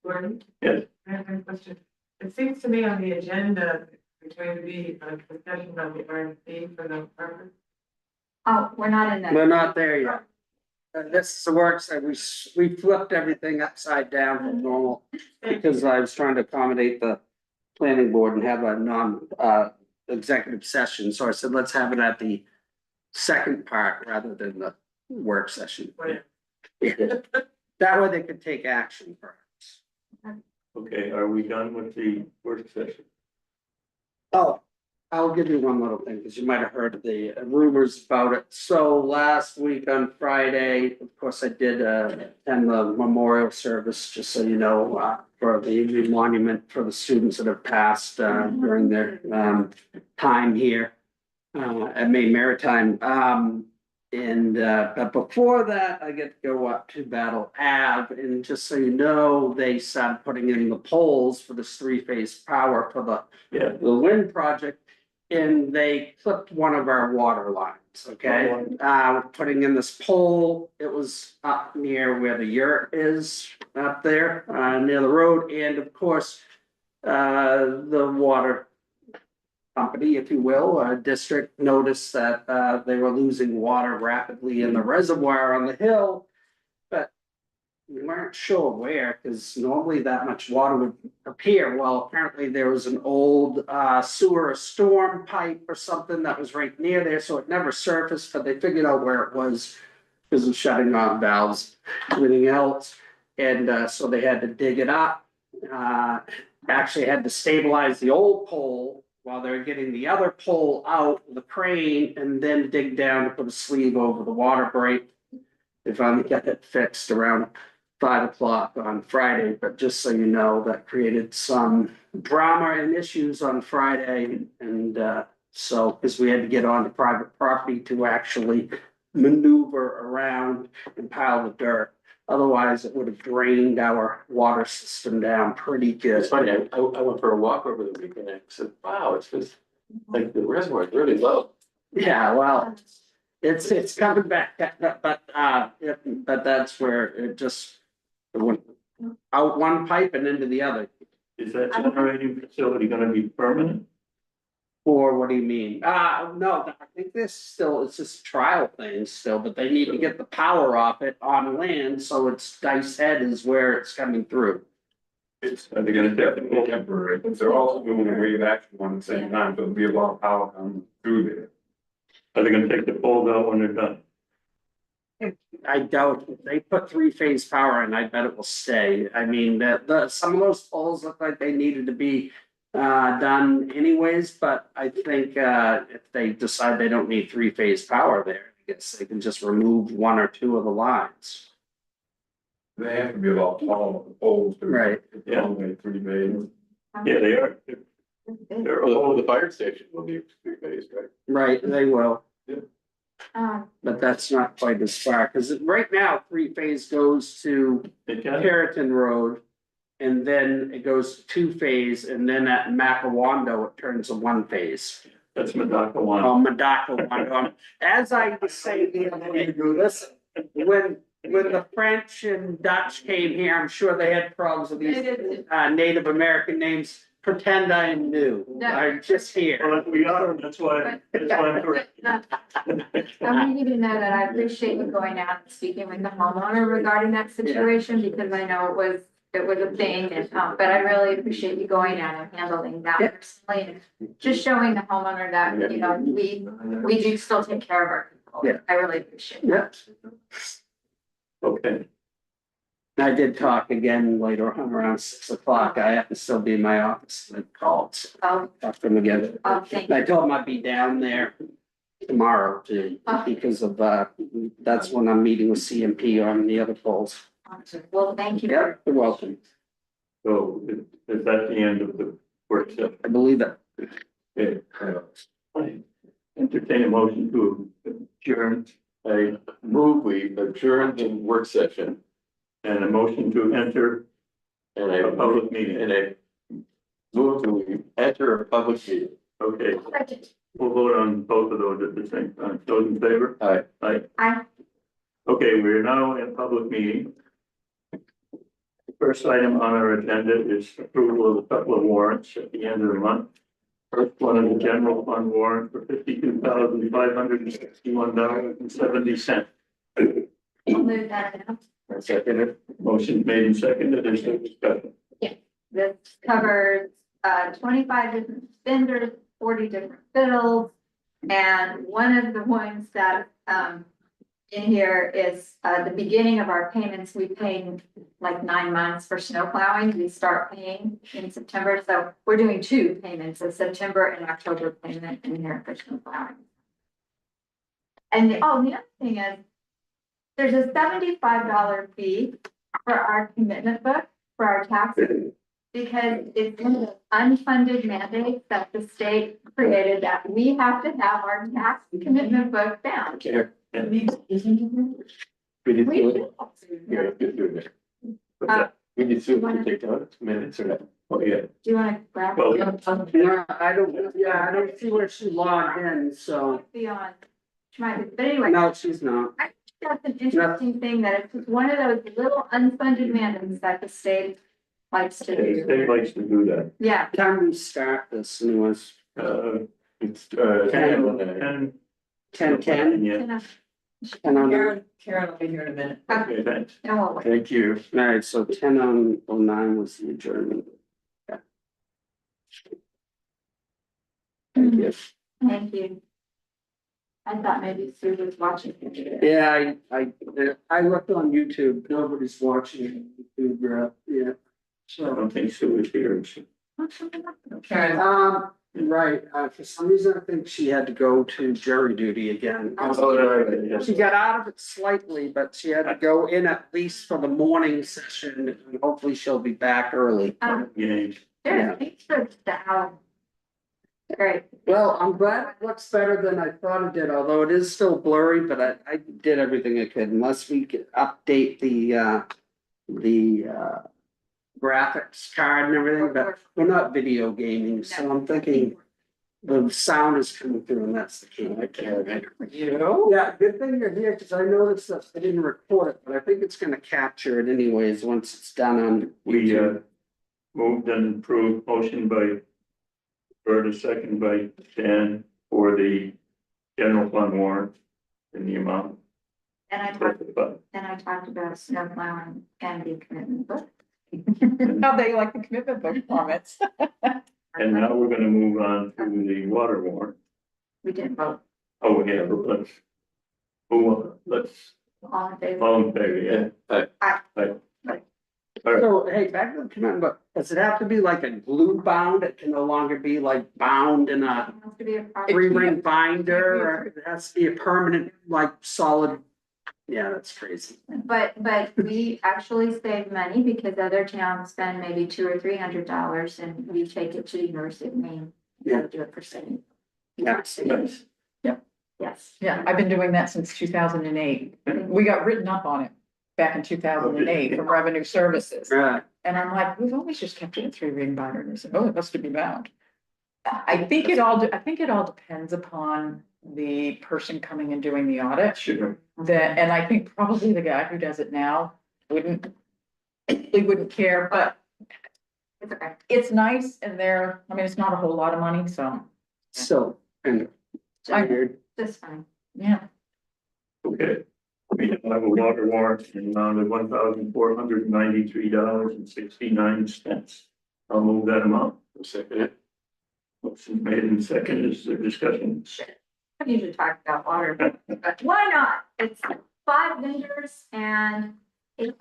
Gordon? Yes. I have a question. It seems to me on the agenda, there's going to be a discussion about the RFP for the apartment. Oh, we're not in that. We're not there yet. This works, we flipped everything upside down from normal, because I was trying to accommodate the planning board and have a executive session, so I said, let's have it at the second part rather than the work session. Where- That way they could take action perhaps. Okay, are we done with the work session? Oh, I'll give you one little thing, because you might have heard the rumors about it. So last week on Friday, of course, I did attend the memorial service, just so you know, for the monument for the students that have passed during their time here at Maine Maritime. But before that, I get to go up to Battle Ave, and just so you know, they started putting in the poles for this three-phase power for the wind project. And they clipped one of our water lines, okay? Putting in this pole, it was up near where the yurt is up there, near the road, and of course, the water company, if you will, district noticed that, they were losing water rapidly in the reservoir on the hill. But we weren't sure where, because normally that much water would appear. Well, apparently there was an old sewer storm pipe or something that was right near there, so it never surfaced, but they figured out where it was because of shutting off valves, everything else. And so they had to dig it up. Actually had to stabilize the old pole while they were getting the other pole out with the crane, and then dig down to put a sleeve over the water break. They finally got it fixed around 5 o'clock on Friday, but just so you know, that created some drama and issues on Friday, and So, because we had to get onto private property to actually maneuver around and pile the dirt. Otherwise, it would have drained our water system down pretty good. It's funny, I went for a walk over the weekend and I said, wow, it's just, like, the reservoir is really low. Yeah, well, it's coming back, but that's where it just it went out one pipe and into the other. Is that generating facility gonna be permanent? Or what do you mean? No, I think it's just a trial thing still, but they need to get the power off it on land, so it's Dice Head is where it's coming through. It's, they're gonna definitely temporary, they're also doing a wave action one at the same time, so there'll be a lot of power coming through there. Are they gonna take the poles out when they're done? I doubt, if they put three-phase power in, I bet it will stay. I mean, some of those poles look like they needed to be done anyways, but I think if they decide they don't need three-phase power there, I guess they can just remove one or two of the lines. They have to be a lot taller, the poles. to- Right. It's only 3 bays. Yeah, they are. They're Oh, the fire station will be 3 bays, right? Right, they will, Um, but that's not quite as far, because right now, three-phase goes to They can, Perriton Road. And then it goes to two-phase, and then at Macawando, it turns to one-phase. that's Madaka one. Oh, Madaka. As I was saying the other day, listen, when the French and Dutch came here, I'm sure they had problems with these Native American names. Pretend I knew, I'm just here. Well, we are, that's why I'm correct. I want you to know that I appreciate you going out and speaking with the homeowner regarding that situation, because I know it was a thing, and, but I really appreciate you going out and handling that Yeah. personally, and just showing the homeowner that, you know, we do still take care of our people. Yeah. I really appreciate that. Yeah, Okay, I did talk again later on around 6 o'clock, I have to still be in my office, I called, Oh, talked to him again. thank you. I told him I'd be down there tomorrow too, because of, that's when I'm meeting with CMP on the other polls. Well, thank you. Yeah, you're welcome, so is that the end of the work session? I believe it. Okay. I entertain a motion to adjourn I move we adjourn the work session and a motion to enter and a public meeting. and I move that we enter a public meeting. Okay, we'll vote on both of those at the same time. Those in favor? Aye. Aye. Aye. Okay, we're now in public meeting. First item on our agenda is approval of a couple of warrants at the end of the month. First one is a general fund warrant for $52,561.70. I'll move that now. I second it. Motion made and seconded, is there discussion? This covers 25 different vendors, 40 different fiddles. And one of the ones that in here is the beginning of our payments. We paid like 9 months for snow plowing. We start paying in September. So we're doing 2 payments, a September and October payment in here for snow plowing. And the other thing is, there's a $75 fee for our commitment book for our taxes. Because it's one of the unfunded mandates that the state created that we have to have our tax commitment book bound. Okay. And We did We do it. do. Yeah, good doing it. We need to take notes, minutes or not. Oh, yeah. Do you wanna grab? Well, Yeah, I don't see where she logged in, so, Be on, she might be, but anyway, no, she's not. that's an interesting thing that it's just one of those little unfunded mandates that the state likes to the do. state likes to do that. Yeah, Time we start this, anyways, It's, 10:10, Yeah, and, 10:09. Karen will be here in a minute. okay, thanks. no, we'll wait. thank you. Alright, so 10:09 was the adjournment. Thank you. Thank you. I thought maybe Sue was watching. Yeah, I looked on YouTube, nobody's watching YouTube, yeah. I So, don't think Sue is here. Karen, right, for some reason, I think she had to go to jury duty again. Oh, She got out of it slightly, but she had to go in at least for the morning session, and hopefully she'll be back early. Yeah, There's pictures to how Great. Well, I'm glad it looks better than I thought it did, although it is still blurry, but I did everything I could, unless we could update the graphics card and everything, but we're not video gaming, so I'm thinking the sound is coming through and that's the key. You? Yeah, good thing you're here, because I noticed that I didn't record it, but I think it's gonna capture it anyways, once it's done on. We, YouTube. moved and approved, motion by Berta, second by Dan, for the general fund warrant in the amount. And I talked about snow plowing and the commitment book. How they like the commitment book comments. And now we're gonna move on to the water warrant. We didn't vote. Oh, yeah, but let's, All in favor? all in favor, yeah. All right, So, hey, back to the commitment, but does it have to be like a glue bound? It can no longer be like bound in a It has to be a part- 3-ring binder, or it has to be a permanent, like, solid. Yeah, that's crazy. But we actually save money because other towns spend maybe $200 or $300 and we take it to the University of Maine. Yeah. Do it for city. Yeah. nice. Yes. Yeah, I've been doing that since 2008. We got written up on it back in 2008 from Revenue Services. Right. And I'm like, we've always just kept it in 3-ring binder. And they said, oh, it has to be bound. I think it all depends upon the person coming and doing the audit. Sure. And I think probably the guy who does it now wouldn't care, but It's okay. it's nice and it's not a whole lot of money, so, So, and I- weird. Just fine. yeah. Okay. We have a water warrant in the amount of $1,493.69. I'll move that amount. Second it. Motion made and second, is there discussion? I usually talk about water, but why not? It's 5 vendors and 8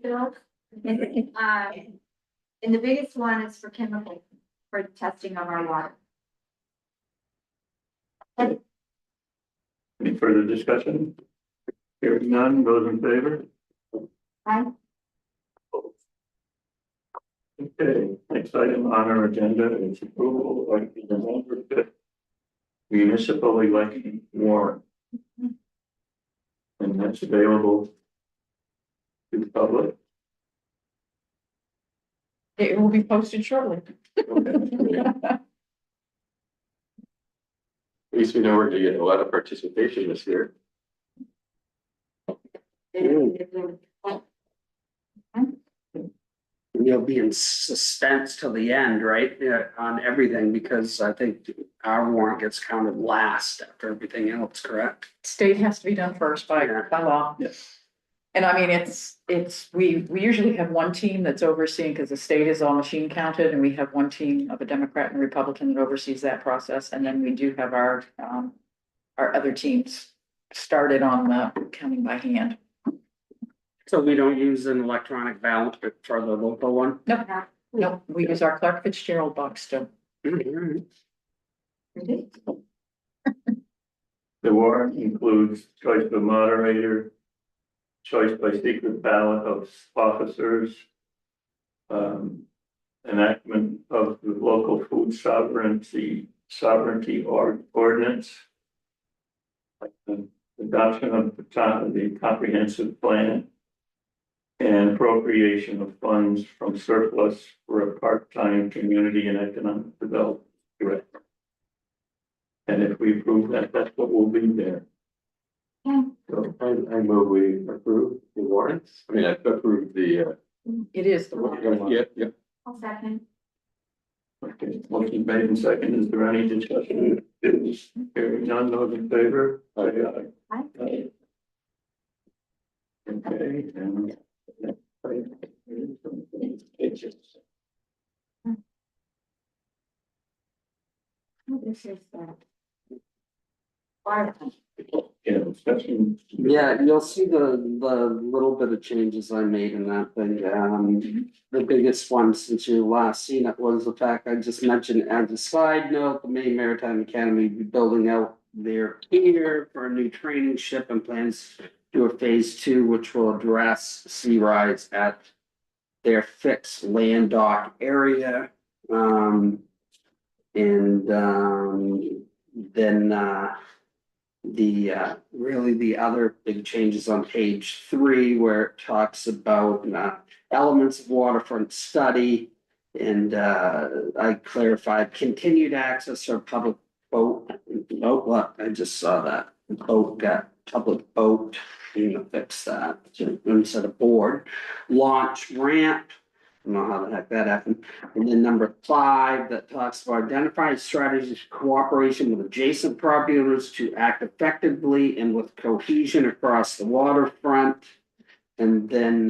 bills. And the biggest one is for chemical, for testing of our water. Any further discussion? Hearing none, those in favor? Aye. Okay, next item on our agenda is approval of the November 5th municipal election warrant. And that's available to the public. It will be posted shortly. At least we know we're gonna get a lot of participation this year. You'll be in suspense till the end, right? Yeah, on everything, because I think our warrant gets counted last after everything else, correct? State has to be done first by law. Yes. And I mean, we usually have one team that's overseeing, because the state is all machine counted, and we have one team of a Democrat and Republican that oversees that process, and then we do have our other teams started on the counting by hand. So we don't use an electronic ballot for the local one? Nope, we use our Clark Fitzgerald box still. Mhm. The warrant includes choice of moderator, choice by secret ballot of officers, enactment of the local food sovereignty ordinance, the adoption of the comprehensive plan, and appropriation of funds from surplus for a part-time community and economic development director. And if we approve that, that's what will be there. So I move we approve the warrants. I mean, I approve the. It is the one. Yeah. I'll second. Okay, motion made and second, is there any discussion? Hearing none, those in favor? Aye. Aye. Aye. Okay, and. This is water. Yeah, discussion. Yeah, you'll see the little bit of changes I made in that thing. The biggest one since you last seen it was the fact I just mentioned as a side note, the Maine Maritime Academy will be building out their pier for a new training ship and plans to do a phase 2, which will address sea rise at their fixed land dock area. And then really the other big changes on page 3 where it talks about elements of waterfront study. And I clarified continued access or public boat. Oh, what, I just saw that boat got public boat, you know, fix that instead of board. Launch ramp, I don't know how the heck that happened. And then number 5, that talks about identifying strategies of cooperation with adjacent property owners to act effectively and with cohesion across the waterfront. And then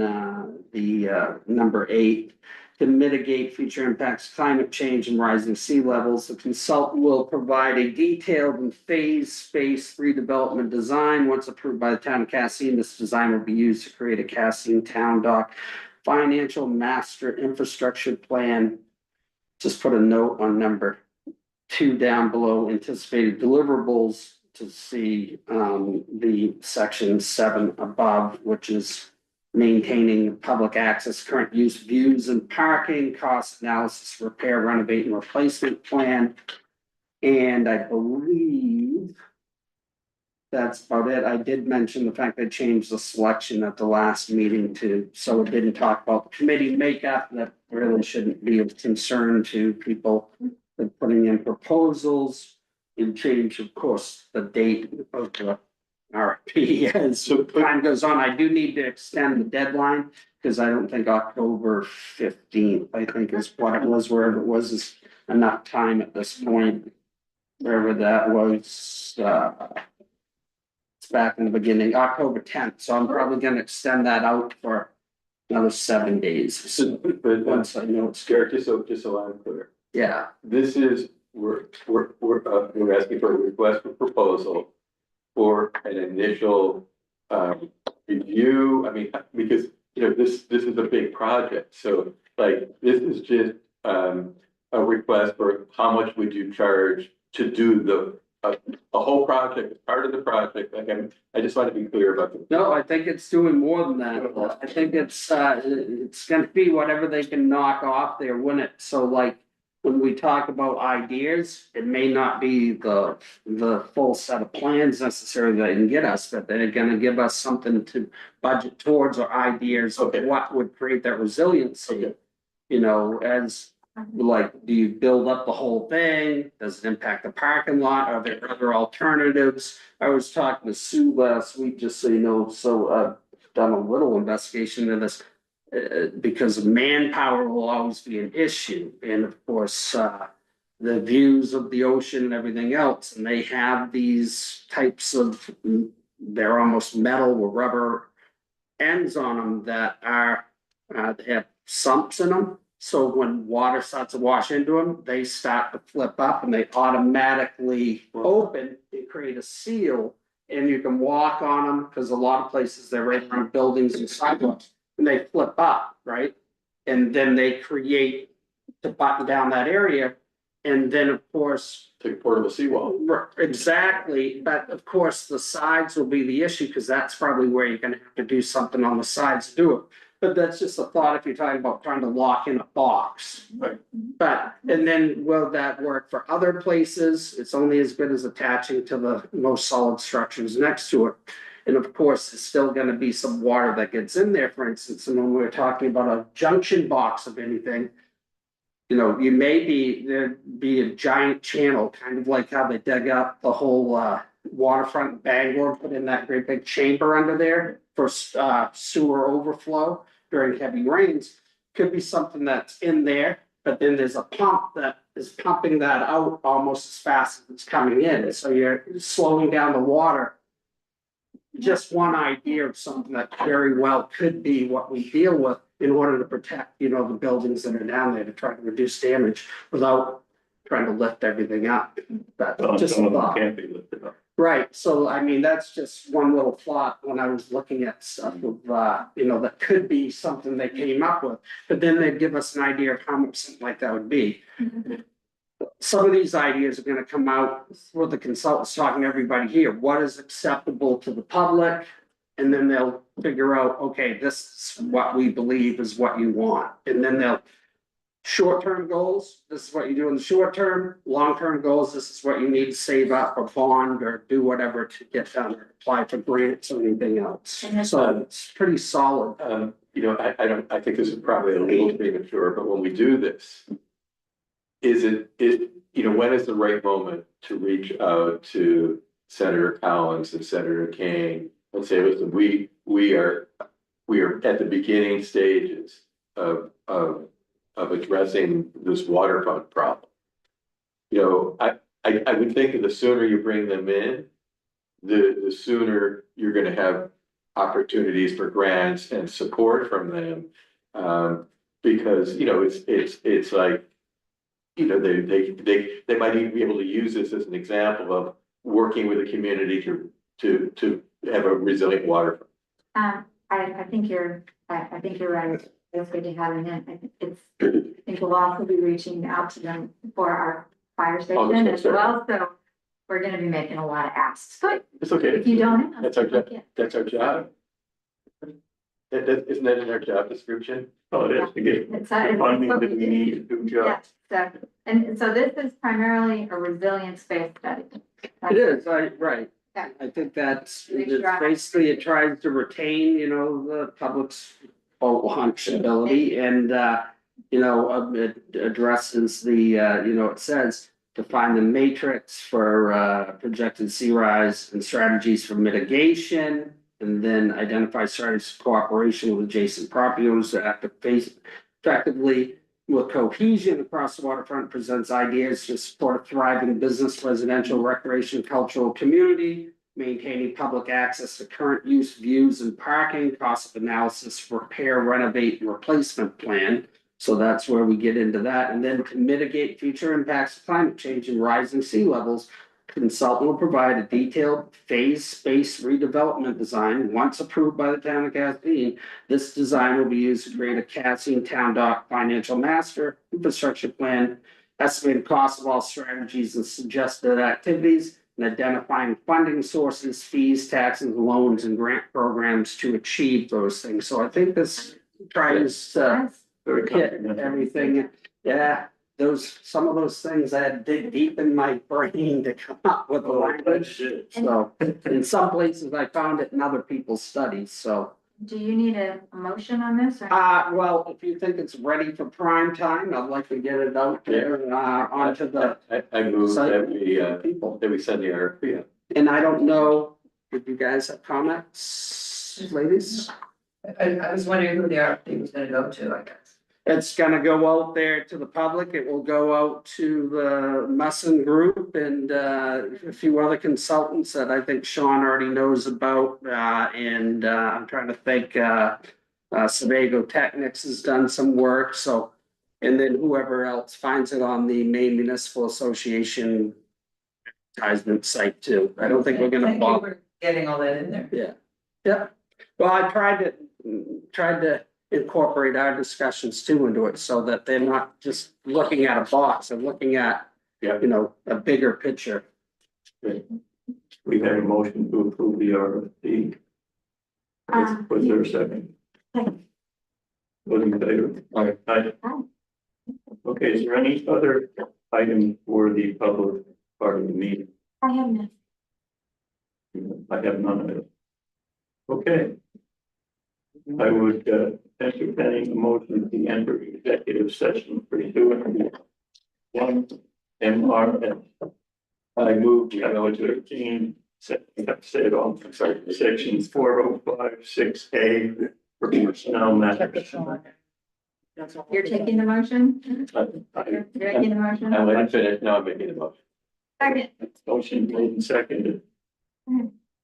the number 8, to mitigate future impacts, of climate change and rising sea levels, the consultant will provide a detailed and phased space redevelopment design. Once approved by the town of Castine, this design will be used to create a Castine town dock financial master infrastructure plan. Just put a note on number 2 down below anticipated deliverables to see the section 7 above, which is maintaining public access, current use, views and parking, cost analysis, repair, renovate and replacement plan. And I believe that's about it. I did mention the fact they changed the selection at the last meeting to, so it didn't talk about committee makeup. That really shouldn't be of concern to people that putting in proposals. And change, of course, the date of the RFP as time goes on. I do need to extend the deadline because I don't think October 15th, I think is what it was, wherever it was, is enough time at this point. Wherever that was, it's back in the beginning, October 10th, so I'm probably gonna extend that out for another 7 days. So once I know it's, Derek, just so I'm clear, yeah, this is, we're asking for a request for proposal for an initial review. I mean, because, you know, this is a big project, so like, this is just a request for how much would you charge to do the whole project as part of the project. Like, I just want to be clear about the. no, I think it's doing more than that. I think it's gonna be whatever they can knock off there, win it. So like, when we talk about ideas, it may not be the full set of plans necessarily that they can get us, but they're gonna give us something to budget towards or ideas of Okay. what would create that resiliency. Okay. You know, as like, do you build up the whole thing? Does it impact the parking lot? Are there other alternatives? I was talking to Sue last week, just so you know, so I've done a little investigation into this. Because manpower will always be an issue, and of course, the views of the ocean and everything else, and they have these types of, they're almost metal with rubber ends on them that are, they have sumps in them. So when water starts to wash into them, they start to flip up and they automatically open and create a seal. And you can walk on them, because a lot of places they're right around buildings and sidewalks. And they flip up, right? And then they create to button down that area. And then, of course, Take a portable seawall. exactly, but of course, the sides will be the issue, because that's probably where you're gonna have to do something on the sides to do it. But that's just a thought if you're talking about trying to lock in a box. Right. But, and then will that work for other places? It's only as good as attaching to the most solid structures next to it. And of course, there's still gonna be some water that gets in there, for instance, and when we're talking about a junction box of anything. You know, you may be, there'd be a giant channel, kind of like how they dug up the whole waterfront in Bangor, put in that great big chamber under there for sewer overflow during heavy rains. Could be something that's in there, but then there's a pump that is pumping that out almost as fast as it's coming in, so you're slowing down the water. Just one idea of something that very well could be what we deal with in order to protect, you know, the buildings that are down there, to try to reduce damage without trying to lift everything up. That's just a Some of them thought. can't be lifted up. Right, so I mean, that's just one little thought when I was looking at stuff of, you know, that could be something they came up with. But then they'd give us an idea of how much something like that would be. Some of these ideas are gonna come out with the consultants talking to everybody here, what is acceptable to the public? And then they'll figure out, okay, this is what we believe is what you want, and then they'll short-term goals, this is what you do in the short term, long-term goals, this is what you need to save up or bond or do whatever to get done or apply for grants or anything else. So it's pretty solid. You know, I think this is probably a little premature, but when we do this, you know, when is the right moment to reach out to Senator Collins and Senator King and say, listen, we are at the beginning stages of addressing this waterfront problem. You know, I would think that the sooner you bring them in, the sooner you're gonna have opportunities for grants and support from them. Because, you know, it's like, you know, they might even be able to use this as an example of working with the community to have a resilient waterfront. I think you're right. It's good to have them in. I think we'll also be reaching out to them for our fire station as well, so we're gonna be making a lot of asks, but It's okay. if you don't. That's our job. That's our job. Isn't that in our job description? Oh, it is to get It's the funding what that we need to do Yeah, jobs. so this is primarily a resilience-based study. It is, right. Yeah. I think that's, Make it's sure I- basically it tries to retain, you know, the public's ability and, you know, it addresses the, you know, it says define the matrix for, projected sea rise and strategies for mitigation. And then identify strategies for cooperation with adjacent property owners to act effectively with cohesion across the waterfront, presents ideas to support a thriving business, residential, recreation, cultural community, maintaining public access to current use, views and parking, cost of analysis, repair, renovate, and replacement plan. So that's where we get into that. And then to mitigate future impacts of climate change and rising sea levels, consultant will provide a detailed phase space redevelopment design. Once approved by the town of Castine, this design will be used to create a Castine Town Dock financial master infrastructure plan, estimated cost of all strategies and suggested activities, and identifying funding sources, fees, taxes, loans, and grant programs to achieve those things. So I think this tries to Very hit comprehensive. everything. Yeah, some of those things I had to dig deep in my brain to come up with the Oh, language. that's it. So in some places I found it in other people's studies, so. Do you need a motion on this or? Well, if you think it's ready for prime time, I'd like to get it out there, onto the I move that people. we send the RFP out. And I don't know, if you guys have comments, ladies? I was wondering who the RFP was gonna go to, I guess. It's gonna go out there to the public. It will go out to the Musson Group and a few other consultants that I think Sean already knows about. And I'm trying to think, Sevago Technics has done some work, so. And then whoever else finds it on the Maine Municipal Association advertisement site too. I don't think we're gonna. Thank you for getting all that in there. Yeah, yeah. Well, I tried to incorporate our discussions too into it so that they're not just looking at a box and looking at, you know, a bigger picture. We had a motion to approve the RFP. Was there a second? Second. Was in favor? Aye. Aye. Aye. Okay, is there any other item for the public part of the meeting? I have none. I have none of it. Okay. I would entertain a motion to enter executive session for two one MRS. I move, we go Chapter into 13, say it all, I'm sorry, section 4056A for personnel matters. You're taking the motion? You're taking the motion? I let him finish, now I'm making a motion. Second. Motion made and seconded.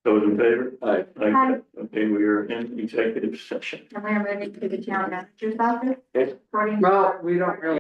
Those in favor? Aye. Aye. Okay, we are in executive session. And we're moving to the town manager's office. Yes. According to- Well, we don't really